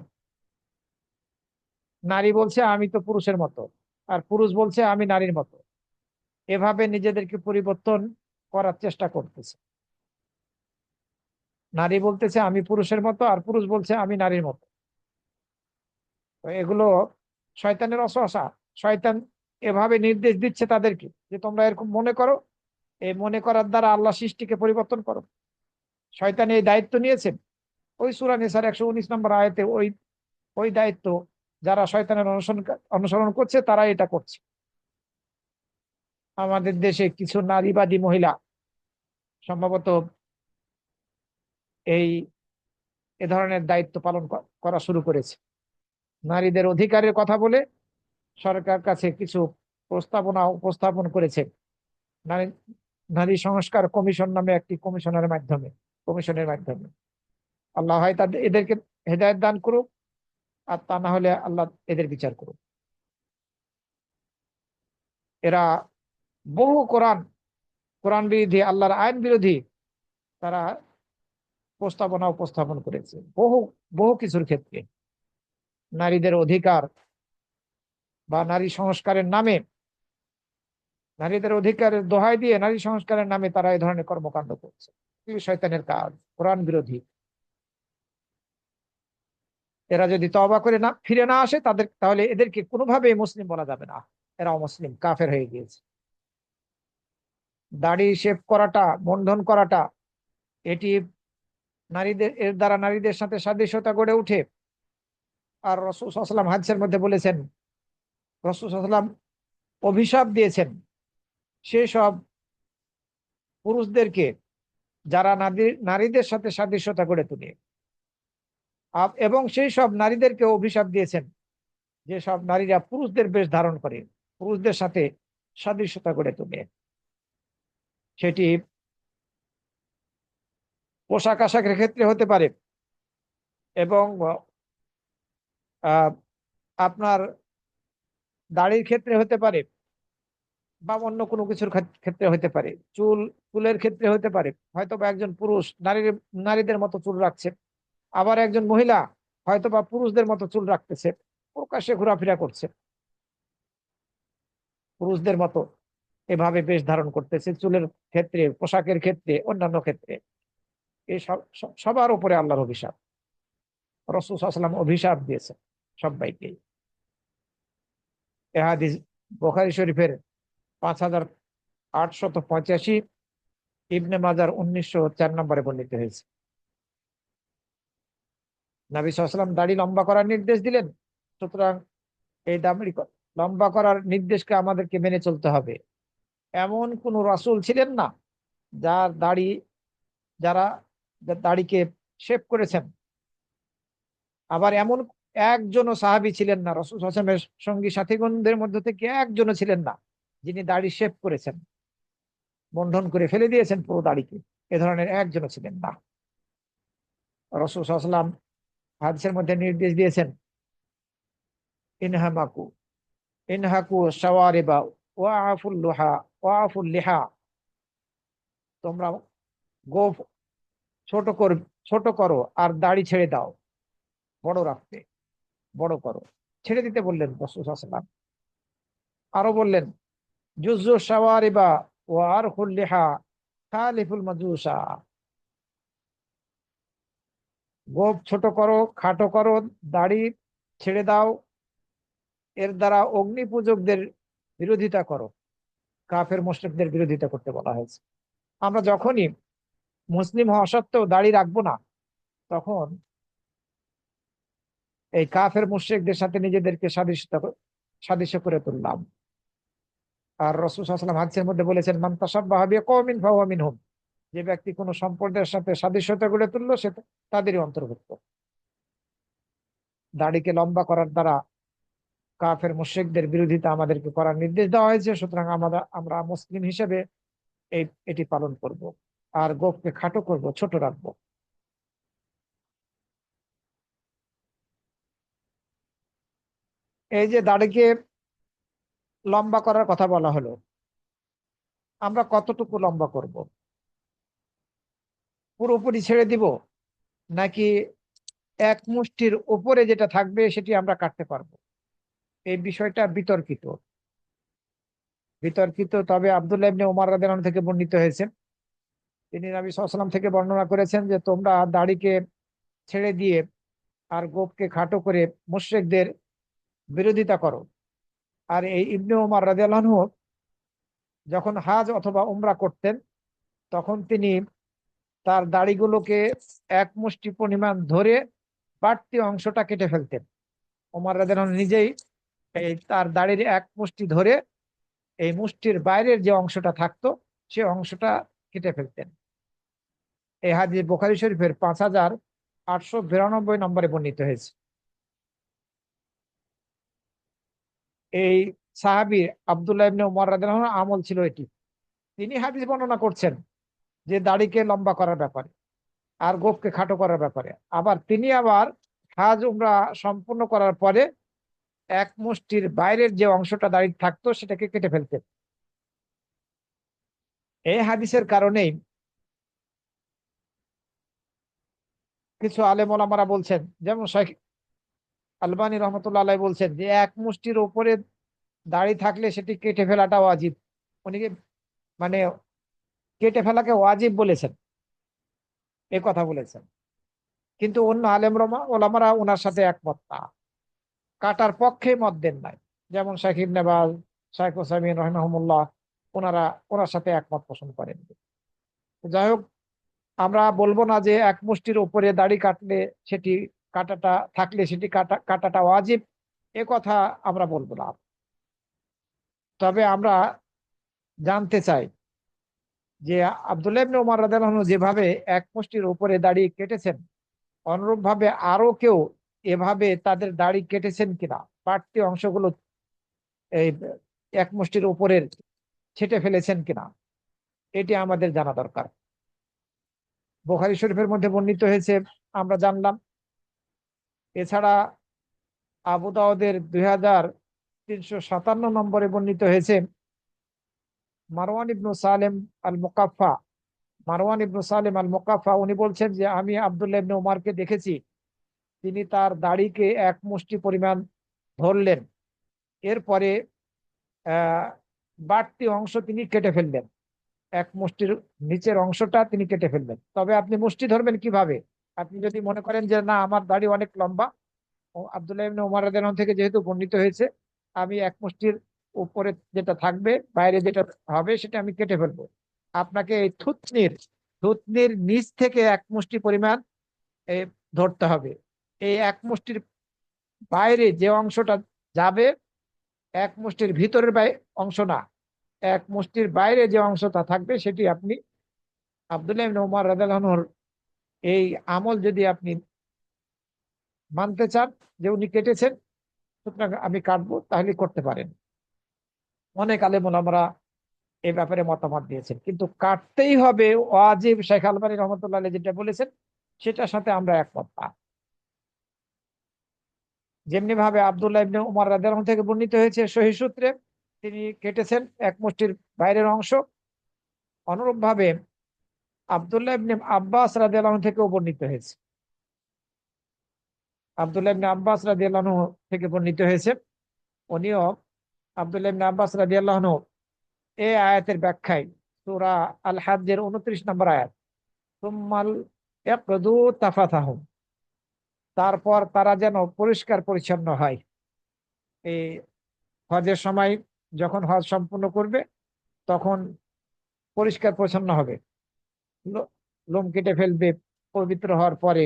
নারী বলছে আমি তো পুরুষের মতো, আর পুরুষ বলছে আমি নারীর মতো। এভাবে নিজেদেরকে পরিবর্তন করার চেষ্টা করতেছে। নারী বলতেছে আমি পুরুষের মতো, আর পুরুষ বলছে আমি নারীর মতো। তো এগুলো শয়তানের ওয়াসওয়াসা। শয়তান এভাবে নির্দেশ দিচ্ছে তাদেরকে যে তোমরা এরকম মনে করো, এই মনে করার দ্বারা আল্লাহ সৃষ্টিকে পরিবর্তন করো। শয়তান এই দায়িত্ব নিয়েছেন। ওই সূরা নিসার 119 নম্বর আয়াতে ওই ওই দায়িত্ব যারা শয়তানের অনুসরণ করছে তারা এটা করছে। আমাদের দেশে কিছু নারীবাদী মহিলা সম্ভবত এই এ ধরনের দায়িত্ব পালন করা শুরু করেছে। নারীদের অধিকারের কথা বলে সরকার কাছে কিছু প্রস্তাবনা উপস্থাপন করেছে। নারী নারী সংস্কার কমিশন নামে একটি কমিশনের মাধ্যমে। আল্লাহ হয় তাদের এদেরকে হেদায়েত দান করুক, আর তা না হলে আল্লাহ এদের বিচার করুক। এরা বহু কোরআন বিরোধী, আল্লাহর আইন বিরোধী তারা প্রস্তাবনা উপস্থাপন করেছে বহু বহু কিছুর ক্ষেত্রে। নারীদের অধিকার বা নারী সংস্কারের নামে, নারীদের অধিকারের দোহাই দিয়ে নারী সংস্কারের নামে তারা এই ধরনের কর্মকাণ্ড করছে। শয়তানের কাজ, কোরআন বিরোধী। এরা যদি তওবা করে না ফিরে না আসে তাহলে এদেরকে কোনোভাবেই মুসলিম বলা যাবে না, এরা অমুসলিম, কাফের হয়ে গিয়েছে। দাড়ি শেভ করাটা, বন্ধন করাটা, এটি এর দ্বারা নারীদের সাথে সাদৃশ্যতা গড়ে উঠে। আর রাসূল সাল্লাল্লাহু আলাইহি ওয়াসাল্লাম হাদিসের মধ্যে বলেছেন, রাসূল সাল্লাল্লাহু আলাইহি ওয়াসাল্লাম অভিশাপ দিয়েছেন সেই সব পুরুষদেরকে যারা নারীদের সাথে সাদৃশ্যতা গড়ে তোলে, এবং সেই সব নারীদেরকে অভিশাপ দিয়েছেন যে সব নারীরা পুরুষদের বেশ ধারণ করে, পুরুষদের সাথে সাদৃশ্যতা গড়ে তোলে। সেটি পোশাক আশাকের ক্ষেত্রে হতে পারে, এবং আপনার দাড়ির ক্ষেত্রে হতে পারে, বা অন্য কোনো কিছুর ক্ষেত্রে হতে পারে, চুলের ক্ষেত্রে হতে পারে। হয়তো বা একজন পুরুষ নারীদের মতো চুল রাখছে, আবার একজন মহিলা হয়তো বা পুরুষদের মতো চুল রাখতেছে, প্রকাশ্যে ঘোরাফেরা করছে পুরুষদের মতো, এভাবে বেশ ধারণ করতেছে, চুলের ক্ষেত্রে, পোশাকের ক্ষেত্রে, অন্যান্য ক্ষেত্রে। এই সবার উপরে আল্লাহর অভিশাপ। রাসূল সাল্লাল্লাহু আলাইহি ওয়াসাল্লাম অভিশাপ দিয়েছেন সবাইকে। এ হাদিস বুখারী শরীফের 5885, ইবনে মাজার 1904 নম্বরে বর্ণিত হয়েছে। নবী সাল্লাল্লাহু আলাইহি ওয়াসাল্লাম দাড়ি লম্বা করার নির্দেশ দিলেন, সুতরাং এই দাড়ি লম্বা করার নির্দেশকে আমাদেরকে মেনে চলতে হবে। এমন কোন রাসূল ছিলেন না যার যারা দাড়িকে শেভ করেছেন। আবার এমন একজনও সাহাবী ছিলেন না, রাসূল সাল্লাল্লাহু আলাইহি ওয়াসাল্লামের সঙ্গী সাথীগণদের মধ্যে থেকে একজনও ছিলেন না যিনি দাড়ি শেভ করেছেন, বন্ধন করে ফেলে দিয়েছেন পুরো দাড়িকে। এ ধরনের একজনও ছিলেন না। রাসূল সাল্লাল্লাহু আলাইহি ওয়াসাল্লাম হাদিসের মধ্যে নির্দেশ দিয়েছেন, ইনহামাকু ইনহাকু শাওয়ারিবা ওয়াআফুল লুহা ওয়াআফুল লিহা। তোমরা গোঁফ ছোট করো আর দাড়ি ছেড়ে দাও, বড় রাখতে, বড় করো। ছেড়ে দিতে বললেন রাসূল সাল্লাল্লাহু আলাইহি ওয়াসাল্লাম। আরো বললেন, জুজ্জু শাওয়ারিবা ওয়া আরখুল লিহা খালিফুল মাজুসা। গোঁফ ছোট করো, খাটো করো, দাড়ি ছেড়ে দাও, এর দ্বারা অগ্নি পূজকদের বিরোধিতা করো। কাফের মুশরিকদের বিরোধিতা করতে বলা হয়েছে। আমরা যখনই মুসলিম হওয়া সত্ত্বেও দাড়ি রাখবো না, তখন এই কাফের মুশরিকদের সাথে নিজেদেরকে সাদৃশ্য করে তুললাম। আর রাসূল সাল্লাল্লাহু আলাইহি ওয়াসাল্লাম হাদিসের মধ্যে বলেছেন, মান তাশাব্বাহা বিকওমিন ফাহুয়া মিনহুম। যে ব্যক্তি কোনো সম্প্রদায়ের সাথে সাদৃশ্যতা গড়ে তুললো, সে তাদেরই অন্তর্ভুক্ত। দাড়িকে লম্বা করার দ্বারা কাফের মুশরিকদের বিরোধিতা আমাদেরকে করার নির্দেশ দেওয়া হয়েছে, সুতরাং আমরা মুসলিম হিসেবে এটি পালন করব। আর গোঁফকে খাটো করব, ছোট রাখবো। এই যে দাড়িকে লম্বা করার কথা বলা হলো, আমরা কতটুকু লম্বা করব? পুরোপুরি ছেড়ে দিব, নাকি এক মুষ্টির উপরে যেটা থাকবে সেটি আমরা কাটতে পারবো? এই বিষয়টা বিতর্কিত। তবে আব্দুল্লাহ ইবনে উমর রাদিয়াল্লাহু আনহু থেকে বর্ণিত হয়েছে, তিনি নবী সাল্লাল্লাহু আলাইহি ওয়াসাল্লাম থেকে বর্ণনা করেছেন যে তোমরা দাড়িকে ছেড়ে দিয়ে আর গোঁফকে খাটো করে মুশরিকদের বিরোধিতা করো। আর এই ইবনে উমর রাদিয়াল্লাহু আনহু যখন হাজ অথবা উমরা করতেন, তখন তিনি তার দাড়িগুলোকে এক মুষ্টি পরিমাণ ধরে বাড়তি অংশটা কেটে ফেলতেন। ওমর রাদিয়াল্লাহু আনহু নিজেই এই তার দাড়ির এক মুষ্টি ধরে এই মুষ্টির বাইরের যে অংশটা থাকতো সে অংশটা কেটে ফেলতেন। এই হাদিস বুখারী শরীফের 5892 নম্বরে বর্ণিত হয়েছে। এই সাহাবী আব্দুল্লাহ ইবনে উমর রাদিয়াল্লাহু আনহু আমল ছিল এটি। তিনি হাদিস বর্ণনা করছেন যে দাড়িকে লম্বা করার ব্যাপারে আর গোঁফকে খাটো করার ব্যাপারে। আবার হাজ উমরা সম্পূর্ণ করার পরে এক মুষ্টির বাইরের যে অংশটা দাড়ি থাকতো সেটাকে কেটে ফেলতেন। এই হাদিসের কারণেই কিছু আলেম ওলামারা বলছেন, যেমন শাইখ আলবানী রহমতুল্লাহ আলাইহি বলছেন যে এক মুষ্টির উপরে দাড়ি থাকলে সেটি কেটে ফেলাটা ওয়াজিব। উনি মানে কেটে ফেলাকে ওয়াজিব বলেছেন, এ কথা বলেছেন। কিন্তু অন্য আলেম ওলামারা ওনার সাথে একমত না, কাটার পক্ষে মত দেন নাই। যেমন শাইখ ইবনে বাজ, শাইখ উসাইমিন রাহিমাহুমুল্লাহ, ওনার সাথে একমত পোষণ করেন। যাই হোক, আমরা বলবো না যে এক মুষ্টির উপরে দাড়ি কাটলে সেটি সেটি কাটাটা ওয়াজিব, এ কথা আমরা বলবো না। তবে আমরা জানতে চাই যে আব্দুল্লাহ ইবনে ওমর রাদিয়াল্লাহু আনহু যেভাবে এক মুষ্টির উপরে দাড়ি কেটেছেন, অনুরূপ ভাবে আরো কেউ এভাবে তাদের দাড়ি কেটেছেন কিনা, বাড়তি অংশগুলো এই এক মুষ্টির উপরের ছেটে ফেলেছেন কিনা, এটি আমাদের জানা দরকার। বুখারী শরীফের মধ্যে বর্ণিত হয়েছে, আমরা জানলাম। এছাড়া আবু দাউদের 2357 নম্বরে বর্ণিত হয়েছে, মারওয়ান ইবনু সালেম আল মুকাফফা, মারওয়ান ইবনু সালেম আল মুকাফফা উনি বলছেন যে আমি আব্দুল্লাহ ইবনে উমারকে দেখেছি, তিনি তার দাড়িকে এক মুষ্টি পরিমাণ ধরলেন, এরপরে আহ বাড়তি অংশ তিনি কেটে ফেললেন, এক মুষ্টির নিচের অংশটা তিনি কেটে ফেললেন। তবে আপনি মুষ্টি ধরবেন কিভাবে? আপনি যদি মনে করেন যে না আমার দাড়ি অনেক লম্বা, ও আব্দুল্লাহ ইবনে উমর রাদিয়াল্লাহু আনহু থেকে যেহেতু বর্ণিত হয়েছে, আমি এক মুষ্টির উপরে যেটা থাকবে, বাইরে যেটা হবে সেটা আমি কেটে ফেলবো। আপনাকে এই থুতনির নিচ থেকে এক মুষ্টি পরিমাণ এ, ধরতে হবে। এই এক মুষ্টির বাইরে যে অংশটা যাবে, এক মুষ্টির ভিতরের অংশ না, এক মুষ্টির বাইরে যে অংশটা থাকবে সেটি আপনি আব্দুল্লাহ ইবনে উমর রাদিয়াল্লাহু আনহুর এই আমল যদি আপনি মানতে চান যে উনি কেটেছেন, সুতরাং আমি কাটবো, তাহলে করতে পারেন। অনেক আলেম ওলামারা এই ব্যাপারে মতামত দিয়েছেন, কিন্তু কাটতেই হবে ওয়াজিব, শেখ আলবানী রহমতুল্লাহ আলাইহি যেটা বলেছেন সেটার সাথে আমরা একমত না। যেমনি ভাবে আব্দুল্লাহ ইবনে উমর রাদিয়াল্লাহু আনহু থেকে বর্ণিত হয়েছে সহিহ সূত্রে, তিনি কেটেছেন এক মুষ্টির বাইরের অংশ। অনুরূপ ভাবে আব্দুল্লাহ ইবনে আব্বাস রাদিয়াল্লাহু আনহু থেকেও বর্ণিত হয়েছে, আব্দুল্লাহ ইবনে আব্বাস রাদিয়াল্লাহু আনহু থেকে বর্ণিত হয়েছে, উনিও আব্দুল্লাহ ইবনে আব্বাস রাদিয়াল্লাহু আনহু এই আয়াতের ব্যাখ্যায় সূরা আল হাজ্জের 29 নম্বর আয়াত, সুম্মাল ইয়াকদু তাফাথাহুম, তারপর তারা যেন পরিষ্কার পরিচ্ছন্ন হয়। এই হজের সময় যখন হজ সম্পূর্ণ করবে তখন পরিষ্কার পরিচ্ছন্ন হবে, লোম কেটে ফেলবে, পবিত্র হওয়ার পরে,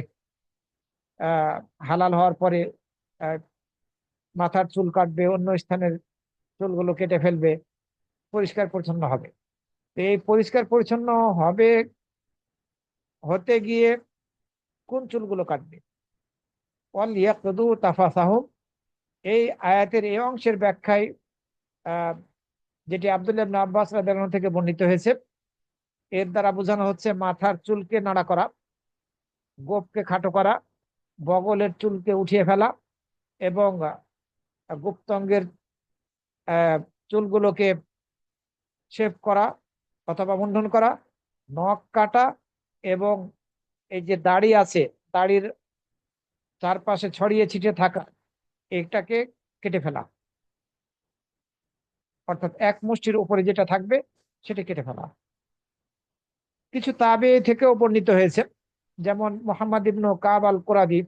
আহ হালাল হওয়ার পরে আহ, মাথার চুল কাটবে, অন্য স্থানের চুলগুলো কেটে ফেলবে, পরিষ্কার পরিচ্ছন্ন হবে। তো এই পরিষ্কার পরিচ্ছন্ন হবে হতে গিয়ে কোন চুলগুলো কাটবে? ওয়াল ইয়াকদু তাফাসাহুম, এই আয়াতের এই অংশের ব্যাখ্যায় আহ যেটি আব্দুল্লাহ ইবনে আব্বাস রাদিয়াল্লাহু আনহু থেকে বর্ণিত হয়েছে, এর দ্বারা বোঝানো হচ্ছে মাথার চুলকে নাড়া করা, গোঁফকে খাটো করা, বগলের চুলকে উঠিয়ে ফেলা, এবং গুপ্তাঙ্গের চুলগুলোকে শেভ করা অথবা মুন্ডন করা, নখ কাটা, এবং এই যে দাড়ি আছে, দাড়ির চারপাশে ছড়িয়ে ছিটিয়ে থাকা, এটাকে কেটে ফেলা, অর্থাৎ এক মুষ্টির উপরে যেটা থাকবে সেটা কেটে ফেলা। কিছু তাবে থেকেও বর্ণিত হয়েছে, যেমন মোহাম্মদ ইবনু কাব আল কুরাদি,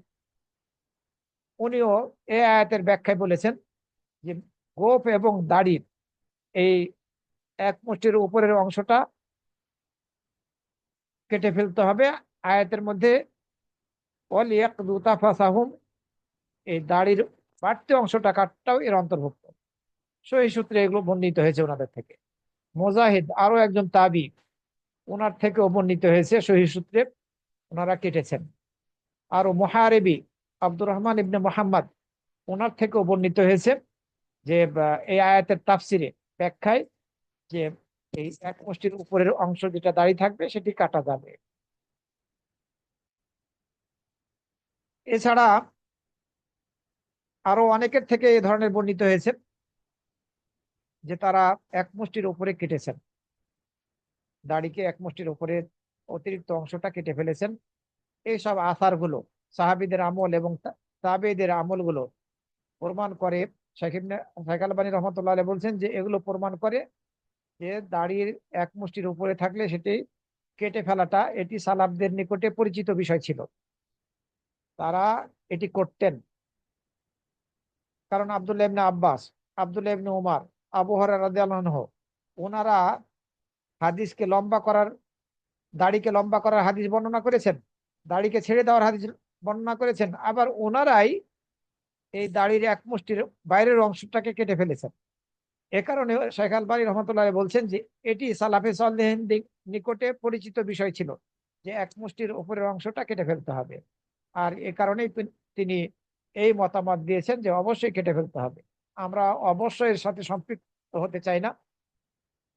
উনিও এই আয়াতের ব্যাখ্যায় বলেছেন যে গোঁফ এবং দাড়ির এই এক মুষ্টির উপরের অংশটা কেটে ফেলতে হবে। আয়াতের মধ্যে ওয়াল ইয়াকদু তাফাসাহুম, এই দাড়ির বাড়তি অংশটা কাটটাও এর অন্তর্ভুক্ত। সহিহ সূত্রে এগুলো বর্ণিত হয়েছে ওনাদের থেকে। মুজাহিদ আরো একজন তাবি, ওনার থেকেও বর্ণিত হয়েছে সহিহ সূত্রে, ওনারা কেটেছেন। আরো মুহারিবি আব্দুর রহমান ইবনে মুহাম্মদ, ওনার থেকেও বর্ণিত হয়েছে যে এই আয়াতের তাফসিরে, ব্যাখ্যায়, যে এই এক মুষ্টির উপরের অংশ যেটা দাড়ি থাকবে সেটি কাটা যাবে। এছাড়া আরো অনেকের থেকে এই ধরনের বর্ণিত হয়েছে যে তারা এক মুষ্টির উপরে কেটেছেন, দাড়িকে এক মুষ্টির উপরে অতিরিক্ত অংশটা কেটে ফেলেছেন। এইসব আসার গুলো, সাহাবীদের আমল এবং তাবেঈদের আমলগুলো প্রমাণ করে। শেখ আলবানী রহমতুল্লাহ আলাইহি বলছেন যে এগুলো প্রমাণ করে যে দাড়ির এক মুষ্টির উপরে থাকলে সেটি কেটে ফেলাটা এটি সালাফদের নিকটে পরিচিত বিষয় ছিল, তারা এটি করতেন। কারণ আব্দুল্লাহ ইবনে আব্বাস, আব্দুল্লাহ ইবনে উমার, আবু হুরায়রা রাদিয়াল্লাহু আনহু, ওনারা হাদিসকে লম্বা করার, দাড়িকে লম্বা করার হাদিস বর্ণনা করেছেন, দাড়িকে ছেড়ে দেওয়ার হাদিস বর্ণনা করেছেন, আবার ওনারাই এই দাড়ির এক মুষ্টির বাইরের অংশটাকে কেটে ফেলেছেন। এ কারণে শেখ আলবানী রহমতুল্লাহ বলছেন যে এটি সালাফে সালেহীন নিকটে পরিচিত বিষয় ছিল যে এক মুষ্টির উপরের অংশটা কেটে ফেলতে হবে। আর এ কারণেই তিনি এই মতামত দিয়েছেন যে অবশ্যই কেটে ফেলতে হবে। আমরা অবশ্যই এর সাথে সম্পৃক্ত হতে চাই না।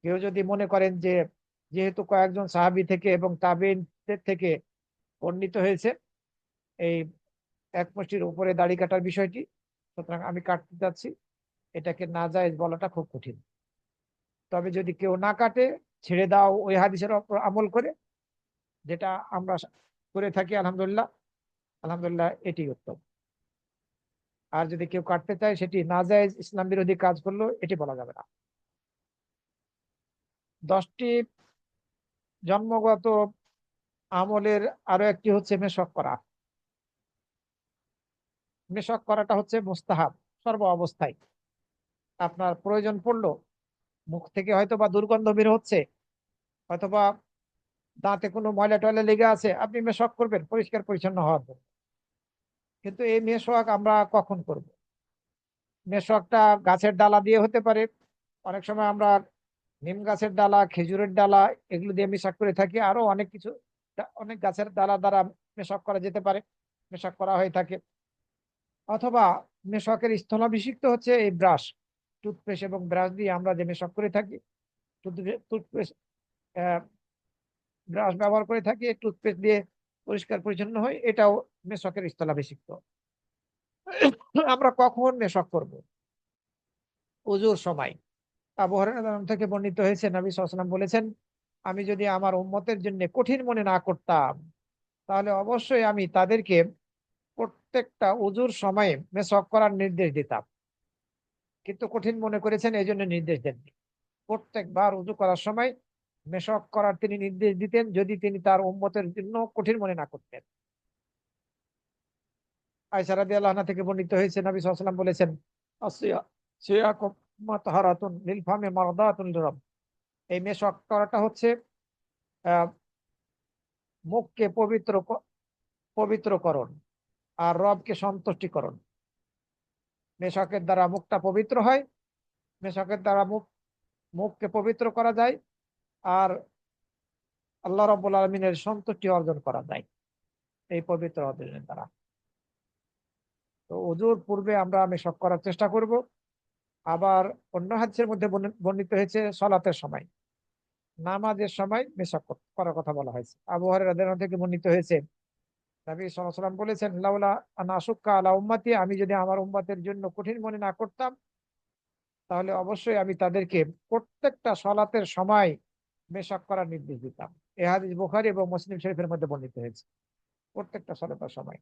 কেউ যদি মনে করেন যে যেহেতু কয়েকজন সাহাবী থেকে এবং তাবেঈনদের থেকে বর্ণিত হয়েছে এই এক মুষ্টির উপরে দাড়ি কাটার বিষয়টি, সুতরাং আমি কাটতে যাচ্ছি, এটাকে নাজায়েজ বলাটা খুব কঠিন। তবে যদি কেউ না কাটে, ছেড়ে দাও ওই হাদিসের উপর আমল করে, যেটা আমরা করে থাকি আলহামদুলিল্লাহ, আলহামদুলিল্লাহ এটি উত্তম। আর যদি কেউ কাটতে চায় সেটি নাজায়েজ ইসলাম বিরোধী কাজ করলো, এটি বলা যাবে না। 10টি জন্মগত আমলের আরো একটি হচ্ছে মেশক করা। মেশক করাটা হচ্ছে মুস্তাহাব সর্ব অবস্থায়। আপনার প্রয়োজন পড়লো, মুখ থেকে হয়তো বা দুর্গন্ধ বের হচ্ছে, অথবা দাঁতে কোনো ময়লা টয়লা লেগে আছে, আপনি মেশক করবেন পরিষ্কার পরিচ্ছন্ন হওয়ার জন্য। কিন্তু এই মেশক আমরা কখন করব? মেশকটা গাছের ডালা দিয়ে হতে পারে। অনেক সময় আমরা নিম গাছের ডালা, খেজুরের ডালা, এগুলো দিয়ে মেশক করে থাকি। আরো অনেক কিছু, অনেক গাছের ডালা দ্বারা মেশক করা যেতে পারে, মেশক করা হয়ে থাকে। অথবা মেশকের স্থলাভিষিক্ত হচ্ছে এই ব্রাশ, টুথপেস্ট এবং ব্রাশ দিয়ে আমরা যে মেশক করে থাকি। টুথপেস্ট, ব্রাশ ব্যবহার করে থাকি, টুথপেস্ট দিয়ে পরিষ্কার পরিচ্ছন্ন হয়, এটাও মেশকের স্থলাভিষিক্ত। আমরা কখন মেশক করব? ওযুর সময়। আবু হুরায়রা থেকে বর্ণিত হয়েছে নবী সাল্লাল্লাহু আলাইহি ওয়াসাল্লাম বলেছেন, আমি যদি আমার উম্মতের জন্য কঠিন মনে না করতাম, তাহলে অবশ্যই আমি তাদেরকে প্রত্যেকটা ওযুর সময়ে মেশক করার নির্দেশ দিতাম। কিন্তু কঠিন মনে করেছেন, এই জন্য নির্দেশ দেননি। প্রত্যেকবার ওযু করার সময় মেশক করার তিনি নির্দেশ দিতেন, যদি তিনি তার উম্মতের জন্য কঠিন মনে না করতেন। আয়েশা রাদিয়াল্লাহু আনহা থেকে বর্ণিত হয়েছে নবী সাল্লাল্লাহু আলাইহি ওয়াসাল্লাম বলেছেন, সিয়াকুম মাতহারাতুন লিল ফামি মারদাতুন লিরাব। এই মেশক করাটা হচ্ছে মুখকে পবিত্রকরণ আর রবকে সন্তুষ্টিকরণ। মেশকের দ্বারা মুখটা পবিত্র হয়, মেশকের দ্বারা মুখকে পবিত্র করা যায়, আর আল্লাহ রাব্বুল আলামিনের সন্তুষ্টি অর্জন করা যায় এই পবিত্র অর্জনের দ্বারা। তো ওযুর পূর্বে আমরা মেশক করার চেষ্টা করব। আবার অন্য হাদিসের মধ্যে বর্ণিত হয়েছে সালাতের সময়, নামাজের সময় মেশক করার কথা বলা হয়েছে। আবু হুরায়রা রাদিয়াল্লাহু থেকে বর্ণিত হয়েছে নবী সাল্লাল্লাহু আলাইহি ওয়াসাল্লাম বলেছেন, লাউলা আন আশুক্কা আলা উম্মতি, আমি যদি আমার উম্মতের জন্য কঠিন মনে না করতাম, তাহলে অবশ্যই আমি তাদেরকে প্রত্যেকটা সালাতের সময় মেশক করার নির্দেশ দিতাম। এই হাদিস বুখারী এবং মুসলিম শরীফের মধ্যে বর্ণিত হয়েছে। প্রত্যেকটা সালাতের সময়,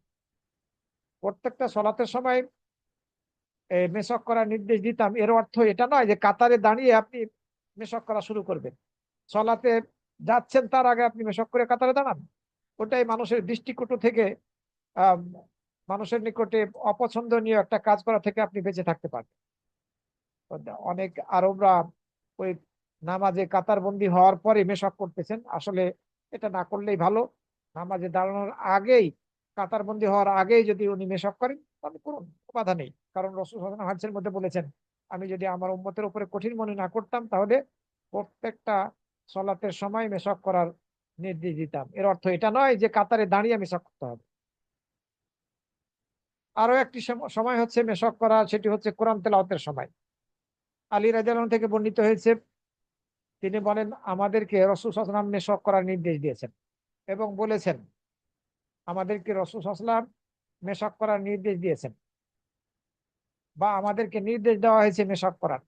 প্রত্যেকটা সালাতের সময় মেশক করার নির্দেশ দিতাম। এর অর্থ এটা নয় যে কাতারে দাঁড়িয়ে আপনি মেশক করা শুরু করবেন, সালাতে যাচ্ছেন তার আগে আপনি মেশক করে কাতারে দাঁড়ান। ওটাই মানুষের দৃষ্টিকটু থেকে, আহ মানুষের নিকটে অপছন্দনীয় একটা কাজ করা থেকে আপনি বেঁচে থাকতে পারবেন। অনেক আরবরা ওই নামাজে কাতারবন্দি হওয়ার পরে মেশক করতেছেন, আসলে এটা না করলেই ভালো। নামাজে দাঁড়ানোর আগেই, কাতারবন্দি হওয়ার আগেই যদি উনি মেশক করেন তাহলে কোনো বাধা নেই। কারণ রাসূল সাল্লাল্লাহু আলাইহি ওয়াসাল্লাম হাদিসের মধ্যে বলেছেন, আমি যদি আমার উম্মতের উপরে কঠিন মনে না করতাম, তাহলে প্রত্যেকটা সলাতের সময় মেশক করার নির্দেশ দিতাম। এর অর্থ এটা নয় যে কাতারে দাঁড়িয়ে মেশক করতে হবে। আরো একটি সময় হচ্ছে মেশক করা, সেটি হচ্ছে কোরআন তেলাওয়াতের সময়। আলী রাদিয়াল্লাহু আনহু থেকে বর্ণিত হয়েছে, তিনি বলেন, আমাদেরকে রাসূল সাল্লাল্লাহু আলাইহি ওয়াসাল্লাম মেশক করার নির্দেশ দিয়েছেন এবং বলেছেন, আমাদেরকে রাসূল সাল্লাল্লাহু আলাইহি ওয়াসাল্লাম মেশক করার নির্দেশ দিয়েছেন, বা আমাদেরকে নির্দেশ দেওয়া হয়েছে মেশক করার।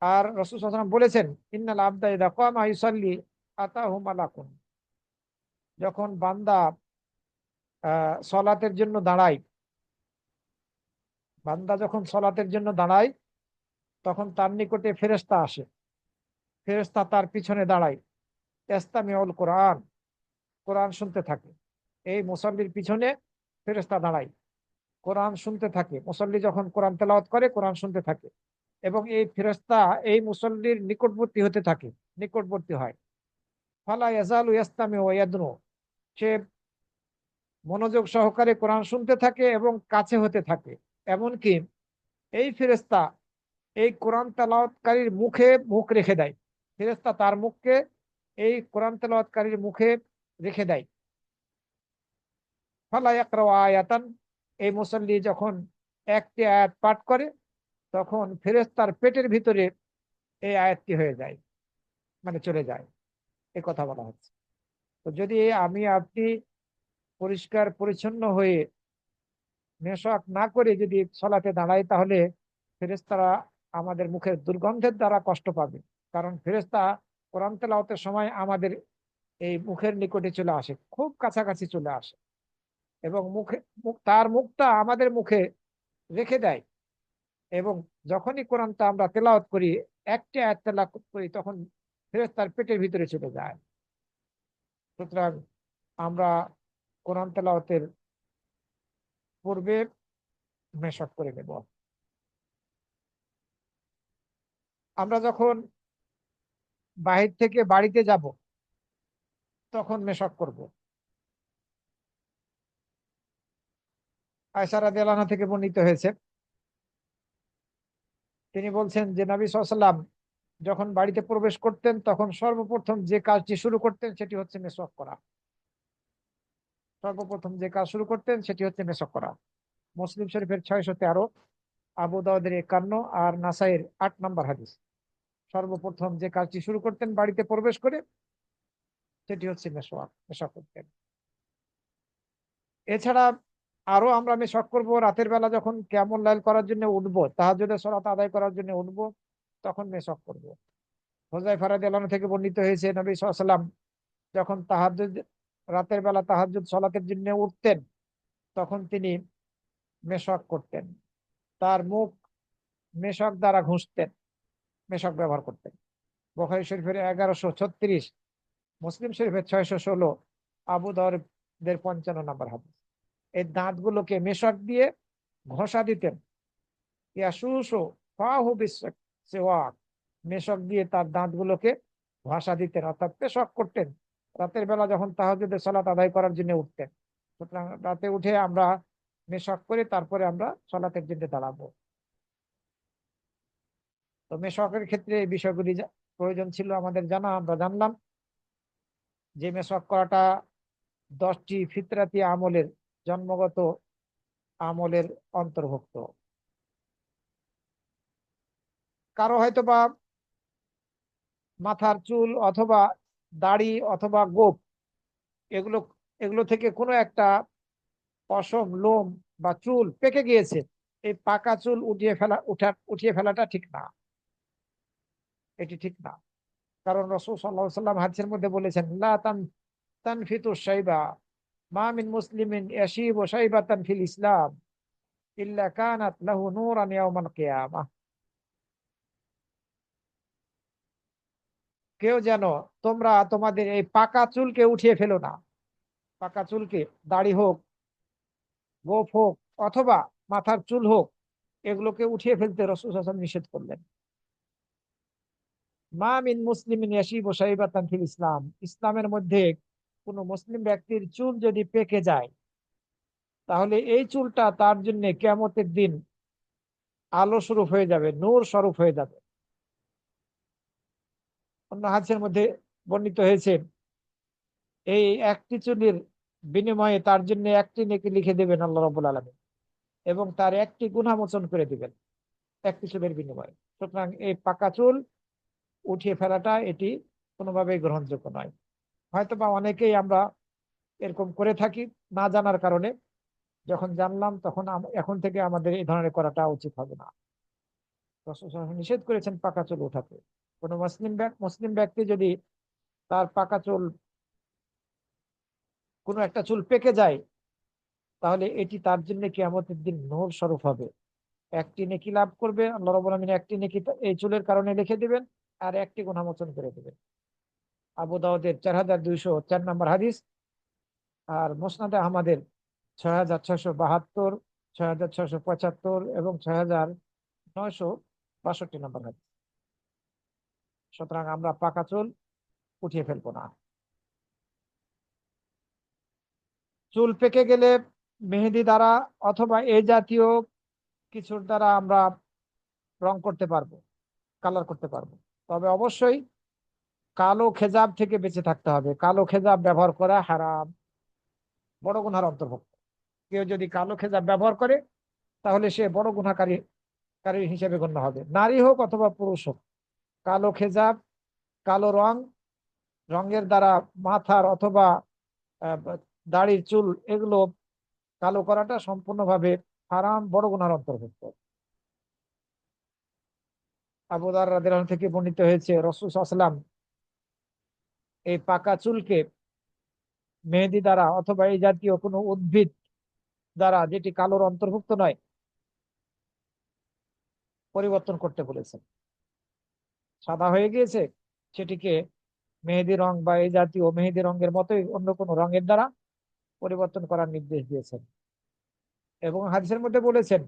আর রাসূল সাল্লাল্লাহু আলাইহি ওয়াসাল্লাম বলেছেন, ইন্নাল আবদা ইযা কামা ইউসাল্লি আতাহু মালাকুন। যখন বান্দা সলাতের জন্য দাঁড়ায়, বান্দা যখন সলাতের জন্য দাঁড়ায়, তখন তার নিকটে ফেরেশতা আসে। ফেরেশতা তার পিছনে দাঁড়ায়, ইস্তামিউল কোরআন, কোরআন শুনতে থাকে। এই মুসাল্লির পিছনে ফেরেশতা দাঁড়ায়, কোরআন শুনতে থাকে। মুসাল্লি যখন কোরআন তেলাওয়াত করে, কোরআন শুনতে থাকে, এবং এই ফেরেশতা এই মুসাল্লির নিকটবর্তী হতে থাকে, নিকটবর্তী হয়। ফালা ইয়াজালু ইস্তামিউ ওয়া ইয়াদনু, সে মনোযোগ সহকারে কোরআন শুনতে থাকে এবং কাছে হতে থাকে। এমনকি এই ফেরেশতা এই কোরআন তেলাওয়াতকারীর মুখে মুখ রেখে দেয়। ফেরেশতা তার মুখকে এই কোরআন তেলাওয়াতকারীর মুখে রেখে দেয়। ফালা ইয়াকরাউ আয়াতান, এই মুসল্লি যখন একটি আয়াত পাঠ করে তখন ফেরেশতার পেটের ভিতরে এই আয়াতটি হয়ে যায়, মানে চলে যায়, এই কথা বলা হচ্ছে। তো যদি আমি আপনি পরিষ্কার পরিচ্ছন্ন হয়ে মেশক না করে যদি সলাতে দাঁড়াই, তাহলে ফেরেশতারা আমাদের মুখের দুর্গন্ধের দ্বারা কষ্ট পাবে। কারণ ফেরেশতা কোরআন তেলাওয়াতের সময় আমাদের এই মুখের নিকটে চলে আসে, খুব কাছাকাছি চলে আসে, এবং তার মুখটা আমাদের মুখে রেখে দেয়। এবং যখনই কোরআনটা আমরা তেলাওয়াত করি, একটি আয়াত তেলাওয়াত করি, তখন ফেরেশতার পেটের ভিতরে চলে যায়। সুতরাং আমরা কোরআন তেলাওয়াতের পূর্বে মেশক করে নেব। আমরা যখন বাহির থেকে বাড়িতে যাব তখন মেশক করব। আয়েশা রাদিয়াল্লাহু আনহা থেকে বর্ণিত হয়েছে, তিনি বলছেন যে নবী সাল্লাল্লাহু আলাইহি ওয়াসাল্লাম যখন বাড়িতে প্রবেশ করতেন তখন সর্বপ্রথম যে কাজটি শুরু করতেন সেটি হচ্ছে মেশক করা। সর্বপ্রথম যে কাজ শুরু করতেন সেটি হচ্ছে মেশক করা। মুসলিম শরীফের 613, আবু দাউদের 51 আর নাসাইয়ের 8 নম্বর হাদিস। সর্বপ্রথম যে কাজটি শুরু করতেন বাড়িতে প্রবেশ করে সেটি হচ্ছে মেশক করতেন। এছাড়া আরো আমরা মেশক করব রাতের বেলা, যখন কিয়ামুল লাইল করার জন্য উঠবো, তাহাজ্জুদের সালাত আদায় করার জন্য উঠবো, তখন মেশক করব। হুযায়ফা রাদিয়াল্লাহু আনহু থেকে বর্ণিত হয়েছে, নবী সাল্লাল্লাহু আলাইহি ওয়াসাল্লাম যখন তাহাজ্জুদ, রাতের বেলা তাহাজ্জুদ সালাতের জন্য উঠতেন, তখন তিনি মেশক করতেন। তার মুখ মেশক দ্বারা ঘুষতেন, মেশক ব্যবহার করতেন। বুখারী শরীফের 1136, মুসলিম শরীফের 616, আবু দাউদের 55 নম্বর হাদিস। এই দাঁতগুলোকে মেশক দিয়ে ঘষা দিতেন। ইয়াসুসু ফাহু বিসওয়াক, মেশক দিয়ে তার দাঁতগুলোকে ঘষা দিতেন, অর্থাৎ পেশক করতেন রাতের বেলা যখন তাহাজ্জুদের সালাত আদায় করার জন্য উঠতেন। সুতরাং রাতে উঠে আমরা মেশক করে তারপরে আমরা সালাতের জন্য দাঁড়াবো। তো মেশকের ক্ষেত্রে এই বিষয়গুলি প্রয়োজন ছিল আমাদের জানা। আমরা জানলাম যে মেশক করাটা 10টি ফিতরাতি আমলের, জন্মগত আমলের অন্তর্ভুক্ত। কারো হয়তো বা মাথার চুল অথবা দাড়ি অথবা গোঁফ, এগুলো এগুলো থেকে কোনো একটা পশম, লোম বা চুল পেকে গিয়েছে, এই পাকা চুল উঠিয়ে ফেলাটা ঠিক না, এটি ঠিক না। কারণ রাসূল সাল্লাল্লাহু আলাইহি ওয়াসাল্লাম হাদিসের মধ্যে বলেছেন, লা তানফিতু শাইবা, মা মিন মুসলিমিন ইয়াশিবু শাইবাতান ফিল ইসলাম ইল্লা কানাত লাহু নূরান ইয়াউমাল কিয়ামাহ। কেউ যেন, তোমরা তোমাদের এই পাকা চুলকে উঠিয়ে ফেলো না। পাকা চুলকে, দাড়ি হোক, গোঁফ হোক, অথবা মাথার চুল হোক, এগুলোকে উঠিয়ে ফেলতে রাসূল সাল্লাল্লাহু আলাইহি ওয়াসাল্লাম নিষেধ করলেন। মা মিন মুসলিমিন ইয়াশিবু শাইবাতান ফিল ইসলাম, ইসলামের মধ্যে কোন মুসলিম ব্যক্তির চুল যদি পেকে যায়, তাহলে এই চুলটা তার জন্য কিয়ামতের দিন আলো স্বরূপ হয়ে যাবে, নূর স্বরূপ হয়ে যাবে। অন্য হাদিসের মধ্যে বর্ণিত হয়েছে, এই একটি চুলের বিনিময়ে তার জন্য একটি নেকি লিখে দেবেন আল্লাহ রাব্বুল আলামিন, এবং তার একটি গুনাহ মোচন করে দিবেন একটি চুলের বিনিময়ে। সুতরাং এই পাকা চুল উঠিয়ে ফেলাটা এটি কোনোভাবেই গ্রহণযোগ্য নয়। হয়তোবা অনেকেই আমরা এরকম করে থাকি না জানার কারণে। যখন জানলাম তখন এখন থেকে আমাদের এই ধরনের করাটা উচিত হবে না। রাসূল সাল্লাল্লাহু আলাইহি ওয়াসাল্লাম নিষেধ করেছেন পাকা চুল উঠাতে। কোনো মুসলিম ব্যক্তি যদি তার পাকা চুল, কোনো একটা চুল পেকে যায়, তাহলে এটি তার জন্য কিয়ামতের দিন নূর স্বরূপ হবে। একটি নেকি লাভ করবে, আল্লাহ রাব্বুল আলামিন একটি নেকি এই চুলের কারণে লিখে দিবেন, আর একটি গুনাহ মোচন করে দিবেন। আবু দাউদের 4204 নম্বর হাদিস, আর মুসনাদে আহমদের 6672, 6675 এবং 6962 নম্বর হাদিস। সুতরাং আমরা পাকা চুল উঠিয়ে ফেলবো না। চুল পেকে গেলে মেহেদি দ্বারা অথবা এ জাতীয় কিছুর দ্বারা আমরা রং করতে পারবো, কালার করতে পারবো। তবে অবশ্যই কালো খেজাব থেকে বেঁচে থাকতে হবে। কালো খেজাব ব্যবহার করা হারাম, বড় গুনার অন্তর্ভুক্ত। কেউ যদি কালো খেজাব ব্যবহার করে তাহলে সে বড় গুনাহকারী কারী হিসেবে গণ্য হবে, নারী হোক অথবা পুরুষ হোক। কালো খেজাব, কালো রঙের দ্বারা মাথার অথবা আহ, দাড়ির চুল এগুলো কালো করাটা সম্পূর্ণভাবে হারাম, বড় গুনার অন্তর্ভুক্ত। আবু দার রাদিয়াল্লাহু আনহু থেকে বর্ণিত হয়েছে, রাসূল সাল্লাল্লাহু আলাইহি ওয়াসাল্লাম এই পাকা চুলকে মেহেদি দ্বারা অথবা এই জাতীয় কোনো উদ্ভিদ দ্বারা, যেটি কালোর অন্তর্ভুক্ত নয়, পরিবর্তন করতে বলেছেন। সাদা হয়ে গিয়েছে, সেটিকে মেহেদি রং বা এই জাতীয় মেহেদি রঙের মতোই অন্য কোনো রঙের দ্বারা পরিবর্তন করার নির্দেশ দিয়েছেন। এবং হাদিসের মধ্যে বলেছেন,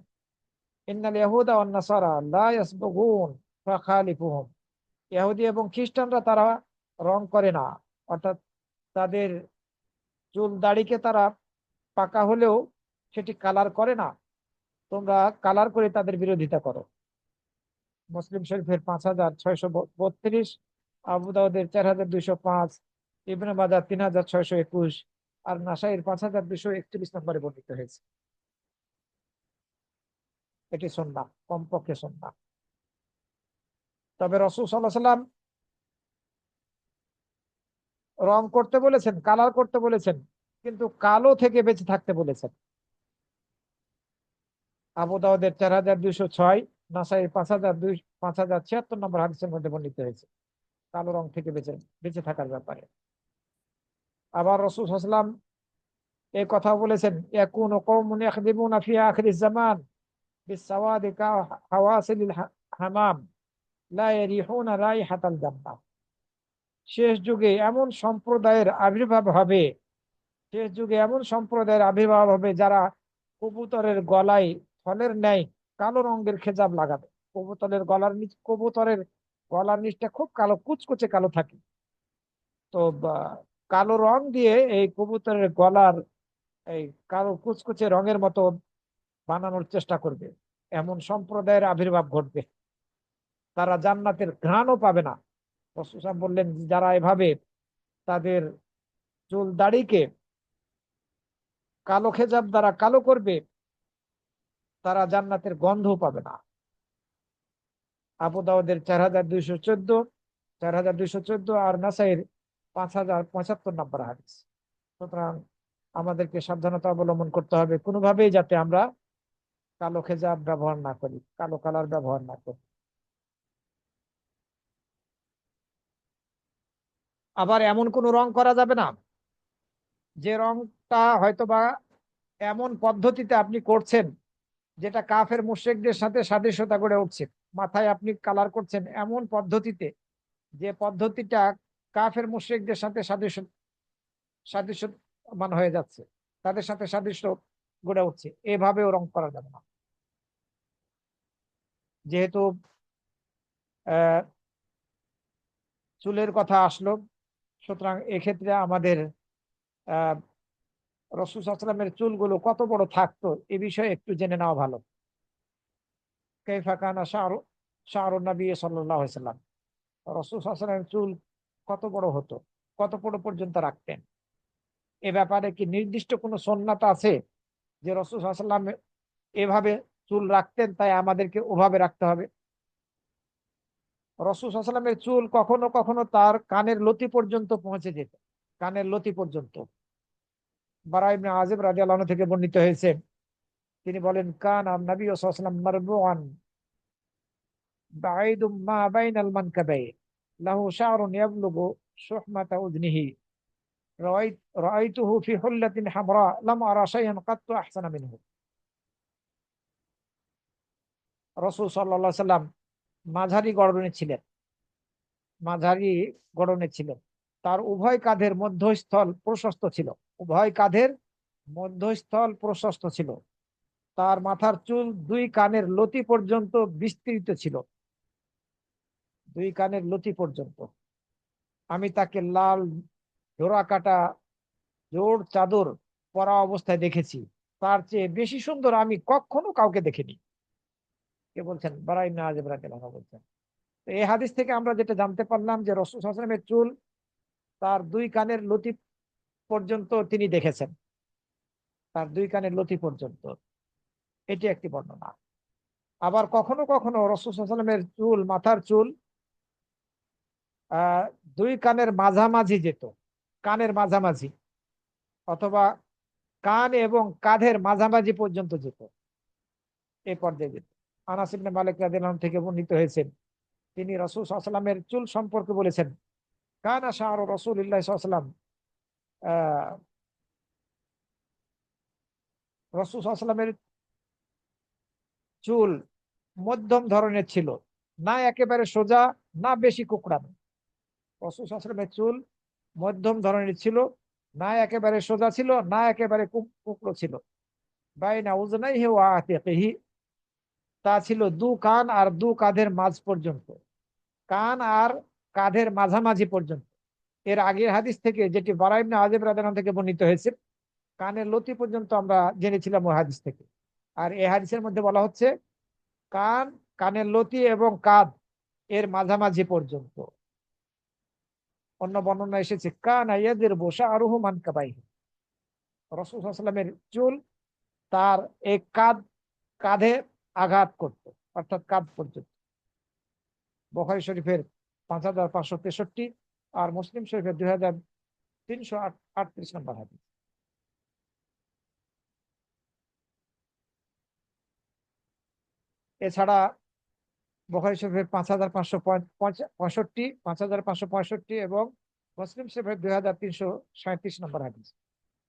ইন্নাল ইয়াহুদা ওয়ান নাসারা লা ইয়াসবুগুন ফাখালিফুহুম। ইহুদি এবং খ্রিস্টানরা তারা রং করে না, অর্থাৎ তাদের চুল দাড়িকে তারা পাকা হলেও সেটি কালার করে না, তোমরা কালার করে তাদের বিরোধিতা করো। মুসলিম শরীফের 5632, আবু দাউদের 4205, ইবনে মাজাহ 3621, আর নাসাইর 5241 নম্বরে বর্ণিত হয়েছে। এটি সুন্নাহ, কমপক্ষে সুন্নাহ। তবে রাসূল সাল্লাল্লাহু আলাইহি ওয়াসাল্লাম রং করতে বলেছেন, কালার করতে বলেছেন, কিন্তু কালো থেকে বেঁচে থাকতে বলেছেন। আবু দাউদের 4206, নাসাই 5076 নম্বর হাদিসের মধ্যে বর্ণিত হয়েছে কালো রং থেকে বেঁচে বেঁচে থাকার ব্যাপারে। আবার রাসূল সাল্লাল্লাহু আলাইহি ওয়াসাল্লাম এই কথা বলেছেন, ইয়াকুনু কওমুন ইয়াখদিমুনা ফি আখিরিজ জামান বিসসাওয়াদি কা হাওয়াসিলিল হামাম লা ইয়ারিহুনা রাইহাতাল জান্নাহ। শেষ যুগে এমন সম্প্রদায়ের আবির্ভাব হবে, শেষ যুগে এমন সম্প্রদায়ের আবির্ভাব হবে যারা কবুতরের গলায় ফলের ন্যায় কালো রঙের খেজাব লাগাবে। কবুতরের গলার নিচটা খুব কালো, কুচকুচে কালো থাকে। তো কালো রং দিয়ে এই কবুতরের গলার এই কালো কুচকুচে রঙের মতো বানানোর চেষ্টা করবে, এমন সম্প্রদায়ের আবির্ভাব ঘটবে। তারা জান্নাতের ঘ্রাণও পাবে না। রাসূল সাল্লাল্লাহু আলাইহি ওয়াসাল্লাম বললেন, যারা এভাবে তাদের চুল দাড়িকে কালো খেজাব দ্বারা কালো করবে, তারা জান্নাতের গন্ধও পাবে না। আবু দাউদের 4214, 4214, আর নাসাইর 5075 নম্বর হাদিস। সুতরাং আমাদেরকে সাবধানতা অবলম্বন করতে হবে, কোনোভাবেই যাতে আমরা কালো খেজাব ব্যবহার না করি, কালো কালার ব্যবহার না করি। আবার এমন কোন রং করা যাবে না যে রংটা হয়তোবা এমন পদ্ধতিতে আপনি করছেন যেটা কাফের মুশরিকদের সাথে সাদৃশ্যতা গড়ে উঠছে। মাথায় আপনি কালার করছেন এমন পদ্ধতিতে যে পদ্ধতিটা কাফের মুশরিকদের সাথে সাদৃশ্যমান হয়ে যাচ্ছে, তাদের সাথে সাদৃশ্য গড়ে উঠছে, এভাবেও রং করা যাবে না। যেহেতু আহ চুলের কথা আসলো, সুতরাং এক্ষেত্রে আমাদের আহ রাসূল সাল্লাল্লাহু আলাইহি ওয়াসাল্লামের চুলগুলো কত বড় থাকতো এ বিষয়ে একটু জেনে নেওয়া ভালো। কাইফা কানা শাআরুন নবী সাল্লাল্লাহু আলাইহি ওয়াসাল্লাম, রাসূল সাল্লাল্লাহু আলাইহি ওয়াসাল্লামের চুল কত বড় হতো, কত বড় পর্যন্ত রাখতেন? এ ব্যাপারে কি নির্দিষ্ট কোনো সুন্নাত আছে যে রাসূল সাল্লাল্লাহু আলাইহি ওয়াসাল্লাম এভাবে চুল রাখতেন, তাই আমাদেরকে ওভাবে রাখতে হবে? রাসূল সাল্লাল্লাহু আলাইহি ওয়াসাল্লামের চুল কখনো কখনো তার কানের লতি পর্যন্ত পৌঁছে যেত, কানের লতি পর্যন্ত। বারা ইবনে আযিব রাদিয়াল্লাহু আনহু থেকে বর্ণিত হয়েছে, তিনি বলেন, কানা নবী সাল্লাল্লাহু আলাইহি ওয়াসাল্লাম মারবুআন বাঈদুম মা বাইনাল মানকাবাইন লাহু শা'রুন ইয়াবলুগু শুহমাতা উযনিহি রাআইতুহু ফি হুল্লাতিন হামরা লাম আরা শাইআন কাত্তু আহসানা মিনহু। রাসূল সাল্লাল্লাহু আলাইহি ওয়াসাল্লাম মাঝারি গড়নের ছিলেন, মাঝারি গড়নের ছিলেন। তার উভয় কাঁধের মধ্যস্থল প্রশস্ত ছিল, উভয় কাঁধের মধ্যস্থল প্রশস্ত ছিল। তার মাথার চুল দুই কানের লতি পর্যন্ত বিস্তৃত ছিল, দুই কানের লতি পর্যন্ত। আমি তাকে লাল ডোরা কাটা জোড় চাদর পরা অবস্থায় দেখেছি, তার চেয়ে বেশি সুন্দর আমি কখনো কাউকে দেখিনি। কে বলছেন? বারা ইবনে আযিব রাদিয়াল্লাহু আনহু বলছেন। তো এই হাদিস থেকে আমরা যেটা জানতে পারলাম যে রাসূল সাল্লাল্লাহু আলাইহি ওয়াসাল্লামের চুল তার দুই কানের লতি পর্যন্ত তিনি দেখেছেন, তার দুই কানের লতি পর্যন্ত। এটি একটি বর্ণনা। আবার কখনো কখনো রাসূল সাল্লাল্লাহু আলাইহি ওয়াসাল্লামের চুল, মাথার চুল আহ দুই কানের মাঝামাঝি যেত, কানের মাঝামাঝি, অথবা কান এবং কাঁধের মাঝামাঝি পর্যন্ত যেত, এই পর্যায়ে যেত। আনাস ইবনে মালিক রাদিয়াল্লাহু আনহু থেকে বর্ণিত হয়েছে, তিনি রাসূল সাল্লাল্লাহু আলাইহি ওয়াসাল্লামের চুল সম্পর্কে বলেছেন, কানা শা'রু রাসূলিল্লাহি সাল্লাল্লাহু আলাইহি ওয়াসাল্লাম, আহ রাসূল সাল্লাল্লাহু আলাইহি ওয়াসাল্লামের চুল মধ্যম ধরনের ছিল, না একেবারে সোজা, না বেশি কোঁকড়ানো। রাসূল সাল্লাল্লাহু আলাইহি ওয়াসাল্লামের চুল মধ্যম ধরনের ছিল, না একেবারে সোজা ছিল, না একেবারে কুঁকড়ো ছিল। বাইনা উযনাইহি ওয়া আতিকিহি, তা ছিল দু কান আর দু কাঁধের মাঝ পর্যন্ত, কান আর কাঁধের মাঝামাঝি পর্যন্ত। এর আগের হাদিস থেকে, যেটি বারা ইবনে আযিব রাদিয়াল্লাহু আনহু থেকে বর্ণিত হয়েছে, কানের লতি পর্যন্ত আমরা জেনেছিলাম ওই হাদিস থেকে। আর এই হাদিসের মধ্যে বলা হচ্ছে কান, কানের লতি এবং কাঁধ এর মাঝামাঝি পর্যন্ত। অন্য বর্ণনা এসেছে কানা ইয়াদিরবু শা'রুহু মানকাবাইহি, রাসূল সাল্লাল্লাহু আলাইহি ওয়াসাল্লামের চুল তার এই কাঁধে আঘাত করত, অর্থাৎ কাঁধ পর্যন্ত। বুখারী শরীফের 5563 আর মুসলিম শরীফের 2338 নম্বর হাদিস। এছাড়া বুখারী শরীফের 5565, 5565 এবং মুসলিম শরীফের 2337 নম্বর হাদিস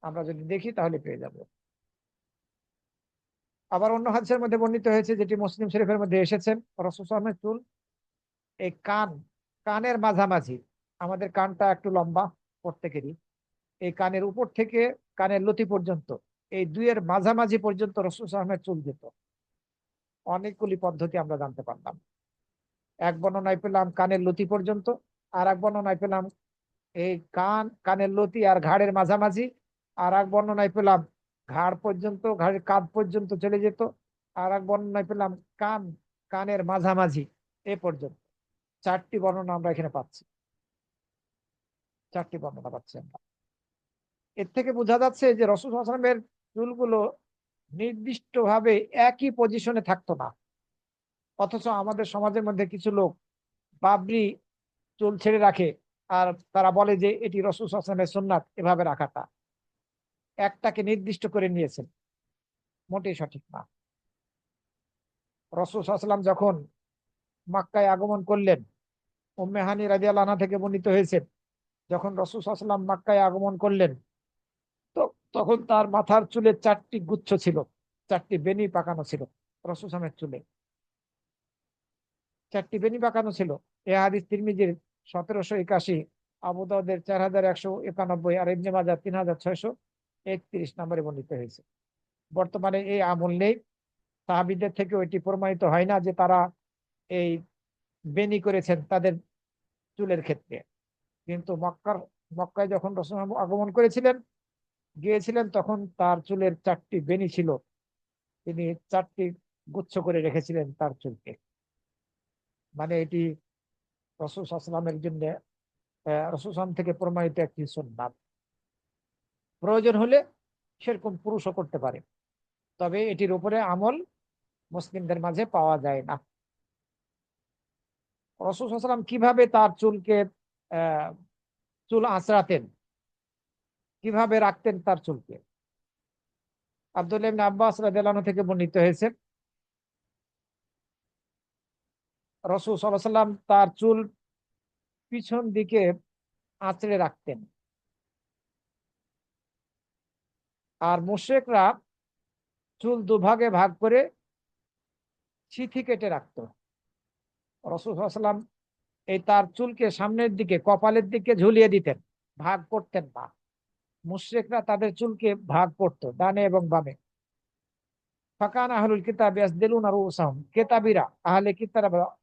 আমরা যদি দেখি তাহলে পেয়ে যাব। আবার অন্য হাদিসের মধ্যে বর্ণিত হয়েছে, যেটি মুসলিম শরীফের মধ্যে এসেছেন, রাসূল সাল্লাল্লাহু আলাইহি ওয়াসাল্লামের চুল এই কানের মাঝামাঝি, আমাদের কানটা একটু লম্বা প্রত্যেকেরই, এই কানের উপর থেকে কানের লতি পর্যন্ত, এই দুইয়ের মাঝামাঝি পর্যন্ত রাসূল সাল্লাল্লাহু আলাইহি ওয়াসাল্লামের চুল যেত। অনেকগুলি পদ্ধতি আমরা জানতে পারলাম। এক বর্ণনায় পেলাম কানের লতি পর্যন্ত, আর এক বর্ণনায় পেলাম এই কানের লতি আর ঘাড়ের মাঝামাঝি, আর এক বর্ণনায় পেলাম ঘাড় পর্যন্ত, ঘাড়ের কাঁধ পর্যন্ত চলে যেত, আর এক বর্ণনায় পেলাম কানের মাঝামাঝি এ পর্যন্ত। চারটি বর্ণনা আমরা এখানে পাচ্ছি, চারটি বর্ণনা পাচ্ছি আমরা। এর থেকে বোঝা যাচ্ছে যে রাসূল সাল্লাল্লাহু আলাইহি ওয়াসাল্লামের চুলগুলো নির্দিষ্টভাবে একই পজিশনে থাকতো না। অথচ আমাদের সমাজের মধ্যে কিছু লোক বাবরি চুল ছেড়ে রাখে, আর তারা বলে যে এটি রাসূল সাল্লাল্লাহু আলাইহি ওয়াসাল্লামের সুন্নাত এভাবে রাখাটা। একটাকে নির্দিষ্ট করে নিয়েছেন, মোটেই সঠিক না। রাসূল সাল্লাল্লাহু আলাইহি ওয়াসাল্লাম যখন মক্কায় আগমন করলেন, উম্মে হানি রাদিয়াল্লাহু আনহা থেকে বর্ণিত হয়েছে, যখন রাসূল সাল্লাল্লাহু আলাইহি ওয়াসাল্লাম মক্কায় আগমন করলেন, তো তখন তার মাথার চুলে 4টি গুচ্ছ ছিল, 4টি বেনি পাকানো ছিল রাসূল সাল্লাল্লাহু আলাইহি ওয়াসাল্লামের চুলে, 4টি বেনি পাকানো ছিল। এই হাদিস তিরমিজির 1781, আবু দাউদের 4191, আর ইবনে মাজাহ 3631 নম্বরে বর্ণিত হয়েছে। বর্তমানে এই আমল নেই, সাহাবীদের থেকে এটি প্রমাণিত হয় না যে তারা এই বেনি করেছেন তাদের চুলের ক্ষেত্রে। কিন্তু মক্কায় যখন রাসূল আগমন করেছিলেন, গিয়েছিলেন, তখন তার চুলের 4টি বেনি ছিল, তিনি 4টি গুচ্ছ করে রেখেছিলেন তার চুলকে। মানে এটি রাসূল সাল্লাল্লাহু আলাইহি ওয়াসাল্লামের জন্য, রাসূল সাল্লাল্লাহু আলাইহি ওয়াসাল্লাম থেকে প্রমাণিত একটি সুন্নাত। প্রয়োজন হলে সেরকম পুরুষও করতে পারে, তবে এটির উপরে আমল মুসলিমদের মাঝে পাওয়া যায় না। রাসূল সাল্লাল্লাহু আলাইহি ওয়াসাল্লাম কিভাবে তার চুলকে আহ চুল আঁচড়াতেন, কিভাবে রাখতেন তার চুলকে? আব্দুল্লাহ ইবনে আব্বাস রাদিয়াল্লাহু আনহু থেকে বর্ণিত হয়েছে, রাসূল সাল্লাল্লাহু আলাইহি ওয়াসাল্লাম তার চুল পিছন দিকে আঁচড়ে রাখতেন, আর মুশরিকরা চুল দুভাগে ভাগ করে সিথি কেটে রাখতো। রাসূল সাল্লাল্লাহু আলাইহি ওয়াসাল্লাম এই তার চুলকে সামনের দিকে, কপালের দিকে ঝুলিয়ে দিতেন, ভাগ করতেন না। মুশরিকরা তাদের চুলকে ভাগ করতো ডানে এবং বামে। ফাকান আহলুল কিতাব ইয়াসদিলুনা রুউসাহুম, কেতাবীরা, আহলে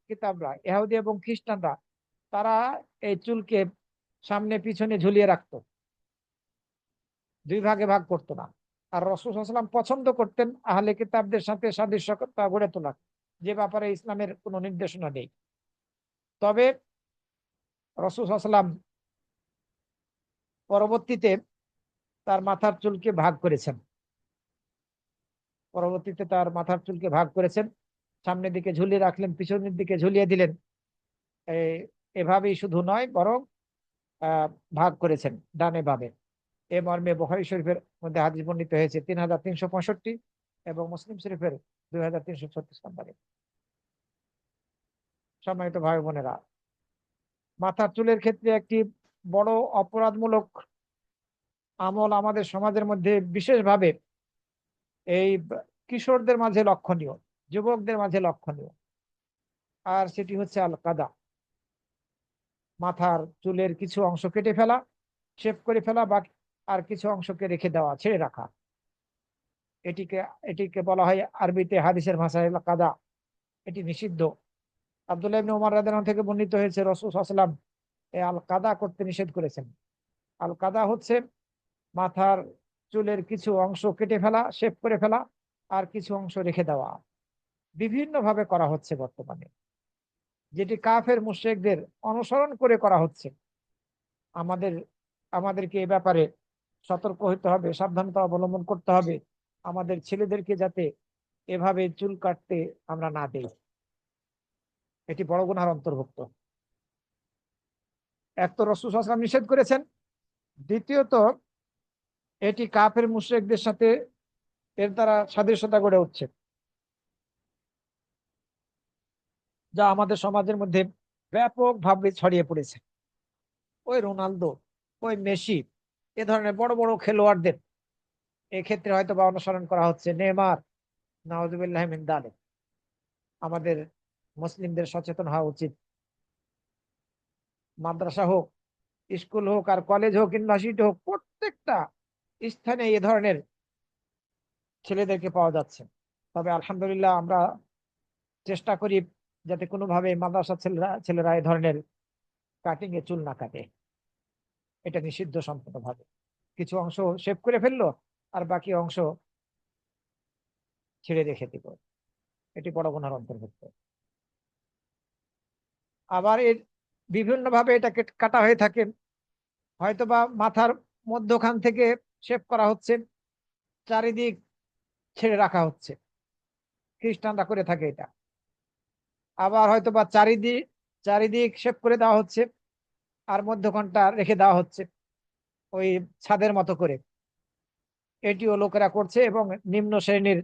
কিতাবরা, ইহুদি এবং খ্রিস্টানরা, তারা এই চুলকে সামনে পিছনে ঝুলিয়ে রাখতো, দুই ভাগে ভাগ করতো না। আর রাসূল সাল্লাল্লাহু আলাইহি ওয়াসাল্লাম পছন্দ করতেন আহলে কিতাবদের সাথে সাদৃশ্যতা গড়ে তোলা, যে ব্যাপারে ইসলামের কোনো নির্দেশনা নেই। তবে রাসূল সাল্লাল্লাহু আলাইহি ওয়াসাল্লাম পরবর্তীতে তার মাথার চুলকে ভাগ করেছেন। পরবর্তীতে তার মাথার চুলকে ভাগ করেছেন। সামনের দিকে ঝুলিয়ে রাখলেন, পিছনের দিকে ঝুলিয়ে দিলেন। এই এভাবেই শুধু নয়, বরং আহ, ভাগ করেছেন ডানে বামে। এ মর্মে বুখারী শরীফের মধ্যে হাদিস বর্ণিত হয়েছে 3365 এবং মুসলিম শরীফের 2336 নম্বরে। সম্মানিত ভাই বোনেরা, মাথার চুলের ক্ষেত্রে একটি বড় অপরাধমূলক আমল আমাদের সমাজের মধ্যে বিশেষভাবে এই কিশোরদের মাঝে লক্ষণীয়, যুবকদের মাঝে লক্ষণীয়। আর সেটি হচ্ছে আল কাদা। মাথার চুলের কিছু অংশ কেটে ফেলা, শেভ করে ফেলা, বা আর কিছু অংশকে রেখে দেওয়া, ছেড়ে রাখা। এটিকে এটিকে বলা হয় আরবিতে, হাদিসের ভাষায় কাদা। এটি নিষিদ্ধ। আব্দুল্লাহ ইবনে উমর রাদিয়াল্লাহু আনহু থেকে বর্ণিত হয়েছে রাসূল সাল্লাল্লাহু আলাইহি ওয়াসাল্লাম এই আল কাদা করতে নিষেধ করেছেন। আল কাদা হচ্ছে মাথার চুলের কিছু অংশ কেটে ফেলা, শেভ করে ফেলা, আর কিছু অংশ রেখে দেওয়া। বিভিন্ন ভাবে করা হচ্ছে বর্তমানে, যেটি কাফের মুশরিকদের অনুসরণ করে করা হচ্ছে। আমাদের আমাদেরকে এ ব্যাপারে সতর্ক হতে হবে, সাবধানতা অবলম্বন করতে হবে। আমাদের ছেলেদেরকে যাতে এভাবে চুল কাটতে আমরা না দেই, এটি বড় গুনার অন্তর্ভুক্ত। এক তো রাসূল সাল্লাল্লাহু আলাইহি ওয়াসাল্লাম নিষেধ করেছেন, দ্বিতীয়ত এটি কাফের মুশরিকদের সাথে এর দ্বারা সাদৃশ্যতা গড়ে উঠছে, যা আমাদের সমাজের মধ্যে ব্যাপকভাবে ছড়িয়ে পড়েছে। ওই রোনালদো, ওই মেসি, এ ধরনের বড় বড় খেলোয়াড়দের এক্ষেত্রে হয়তো বা অনুসরণ করা হচ্ছে। নেইমার, নাউজুবিল্লাহি মিন যালিক। আমাদের মুসলিমদের সচেতন হওয়া উচিত। মাদ্রাসা হোক, স্কুল হোক, আর কলেজ হোক, ইউনিভার্সিটি হোক, প্রত্যেকটা স্থানে এ ধরনের ছেলেদেরকে পাওয়া যাচ্ছে। তবে আলহামদুলিল্লাহ আমরা চেষ্টা করি যাতে কোনোভাবে মাদ্রাসা ছেলেরা ছেলেরা এ ধরনের কাটিং এ চুল না কাটে। এটা নিষিদ্ধ সম্পূর্ণভাবে। কিছু অংশ শেভ করে ফেললো, আর বাকি অংশ ছেড়ে রেখে দিল। এটি বড় গুনার অন্তর্ভুক্ত। আবার এর বিভিন্ন ভাবে এটা কাটা হয়ে থাকে। হয়তোবা মাথার মধ্যখান থেকে শেভ করা হচ্ছে, চারিদিক ছেড়ে রাখা হচ্ছে। খ্রিস্টানরা করে থাকে এটা। আবার হয়তোবা চারিদিক চারিদিক শেভ করে দেওয়া হচ্ছে, আর মধ্যখানটা রেখে দেওয়া হচ্ছে ওই ছাদের মতো করে। এটিও লোকেরা করছে, এবং নিম্ন শ্রেণীর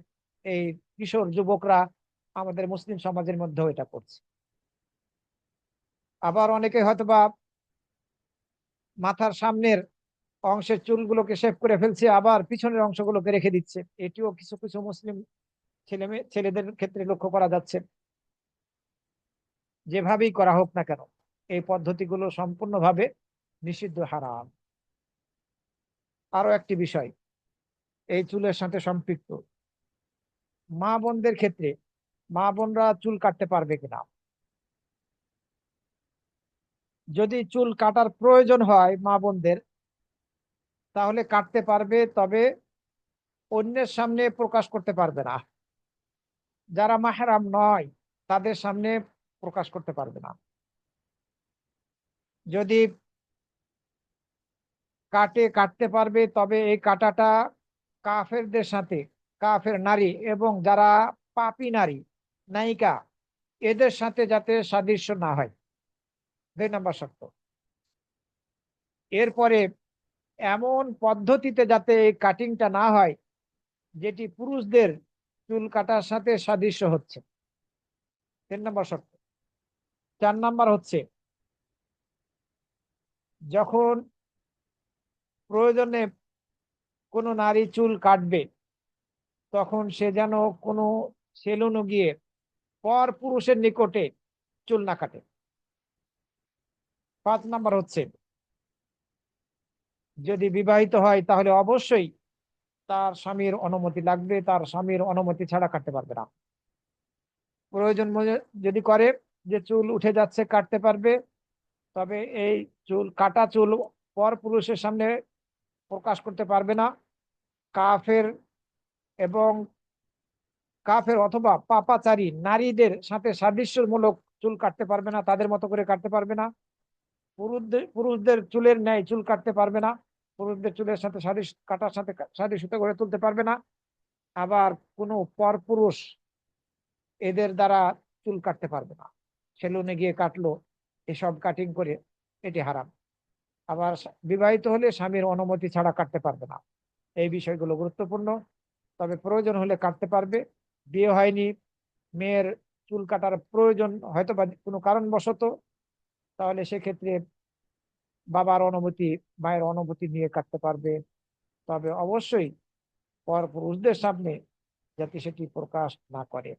এই কিশোর যুবকরা আমাদের মুসলিম সমাজের মধ্যেও এটা করছে। আবার অনেকে হয়তোবা মাথার সামনের অংশের চুলগুলোকে শেভ করে ফেলছে, আবার পিছনের অংশগুলোকে রেখে দিচ্ছে। এটিও কিছু কিছু মুসলিম ছেলেদের ক্ষেত্রে লক্ষ্য করা যাচ্ছে। যেভাবেই করা হোক না কেন, এই পদ্ধতিগুলো সম্পূর্ণভাবে নিষিদ্ধ, হারাম। আরো একটি বিষয় এই চুলের সাথে সম্পৃক্ত, মা বোনদের ক্ষেত্রে। মা বোনরা চুল কাটতে পারবে কিনা? যদি চুল কাটার প্রয়োজন হয় মা বোনদের, তাহলে কাটতে পারবে, তবে অন্যের সামনে প্রকাশ করতে পারবে না। যারা মাহরাম নয় তাদের সামনে প্রকাশ করতে পারবে না। যদি কাটতে পারবে, তবে এই কাটাটা কাফেরদের সাথে, কাফের নারী এবং যারা পাপী নারী, নায়িকা, এদের সাথে যাতে সাদৃশ্য না হয়, 2 নম্বর শর্ত। এরপরে এমন পদ্ধতিতে যাতে এই কাটিংটা না হয় যেটি পুরুষদের চুল কাটার সাথে সাদৃশ্য হচ্ছে, 3 নম্বর শর্ত। 4 নম্বর হচ্ছে, যখন প্রয়োজনে কোনো নারী চুল কাটবে, তখন সে যেন কোনো সেলুনে গিয়ে পর পুরুষের নিকটে চুল না কাটে। 5 নম্বর হচ্ছে, যদি বিবাহিত হয় তাহলে অবশ্যই তার স্বামীর অনুমতি লাগবে, তার স্বামীর অনুমতি ছাড়া কাটতে পারবে না। প্রয়োজন যদি করে যে চুল উঠে যাচ্ছে, কাটতে পারবে, তবে এই কাটা চুল পর পুরুষের সামনে প্রকাশ করতে পারবে না। কাফের এবং কাফের অথবা পাপাচারী নারীদের সাথে সাদৃশ্যমূলক চুল কাটতে পারবে না, তাদের মতো করে কাটতে পারবে না। পুরুষদের চুলের ন্যায় চুল কাটতে পারবে না, পুরুষদের চুলের সাথে কাটার সাথে সাদৃশ্যতা গড়ে তুলতে পারবে না। আবার কোনো পরপুরুষ এদের দ্বারা চুল কাটতে পারবে না, সেলুনে গিয়ে কাটলো, এসব কাটিং করে, এটি হারাম। আবার বিবাহিত হলে স্বামীর অনুমতি ছাড়া কাটতে পারবে না। এই বিষয়গুলো গুরুত্বপূর্ণ। তবে প্রয়োজন হলে কাটতে পারবে। বিয়ে হয়নি, মেয়ের চুল কাটার প্রয়োজন হয়তো বা কোনো কারণবশত, তাহলে সেক্ষেত্রে বাবার অনুমতি, মায়ের অনুমতি নিয়ে কাটতে পারবে। তবে অবশ্যই পরপুরুষদের সামনে যাতে সেটি প্রকাশ না করে।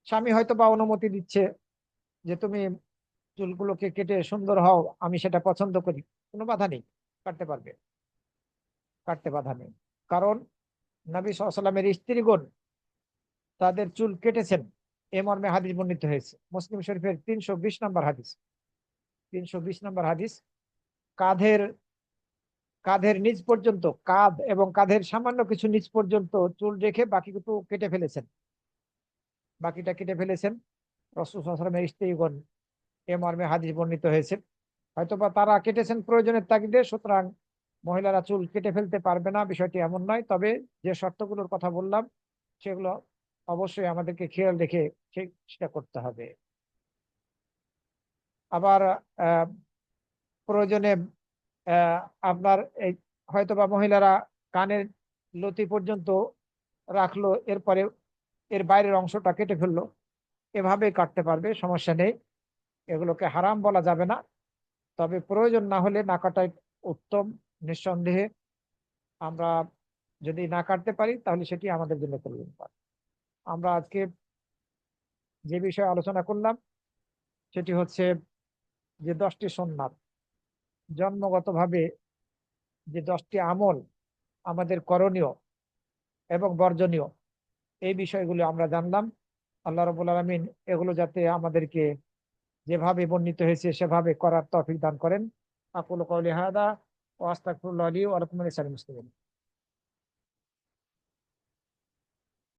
স্বামী হয়তো বা অনুমতি দিচ্ছে যে তুমি চুলগুলোকে কেটে সুন্দর হও, আমি সেটা পছন্দ করি, কোনো বাধা নেই, কাটতে পারবে, কাটতে বাধা নেই। কারণ নবী সাল্লাল্লাহু আলাইহি ওয়াসাল্লামের স্ত্রীগণ তাদের চুল কেটেছেন, এ মর্মে হাদিস বর্ণিত হয়েছে মুসলিম শরীফের 320 নম্বর হাদিস। 320 নম্বর হাদিস। কাঁধের কাঁধের নিচ পর্যন্ত, কাঁধ এবং কাঁধের সামান্য কিছু নিচ পর্যন্ত চুল রেখে বাকিটুকু কেটে ফেলেছেন, বাকিটা কেটে ফেলেছেন রাসূল সাল্লাল্লাহু আলাইহি ওয়াসাল্লামের স্ত্রীগণ, এ মর্মে হাদিস বর্ণিত হয়েছে। হয়তোবা তারা কেটেছেন প্রয়োজনের তাগিদে, সুতরাং মহিলারা চুল কেটে ফেলতে পারবে না, বিষয়টি এমন নয়। তবে যে শর্তগুলোর কথা বললাম সেগুলো অবশ্যই আমাদেরকে খেয়াল রেখে সেটা করতে হবে। আবার আহ, প্রয়োজনে আহ, আপনার এই হয়তোবা মহিলারা কানের লতি পর্যন্ত রাখলো, এরপরে এর বাইরের অংশটা কেটে ফেললো, এভাবে কাটতে পারবে, সমস্যা নেই। এগুলোকে হারাম বলা যাবে না। তবে প্রয়োজন না হলে না কাটাই উত্তম, নিঃসন্দেহে। আমরা যদি না কাটতে পারি তাহলে সেটি আমাদের জন্য কল্যাণকর। আমরা আজকে যে বিষয়ে আলোচনা করলাম সেটি হচ্ছে যে 10টি সুন্নাত, জন্মগতভাবে যে 10টি আমল আমাদের করণীয় এবং বর্জনীয়, এই বিষয়গুলো আমরা জানলাম। আল্লাহ রাব্বুল আলামিন এগুলো যাতে আমাদেরকে যেভাবে বর্ণিত হয়েছে সেভাবে করার তৌফিক দান করেন। আকুলু কওলি হাদা ওয়া আস্তাগফিরুল্লাহ লি ওয়া লাকুম ওয়া লিসাইরিল মুসলিমিন।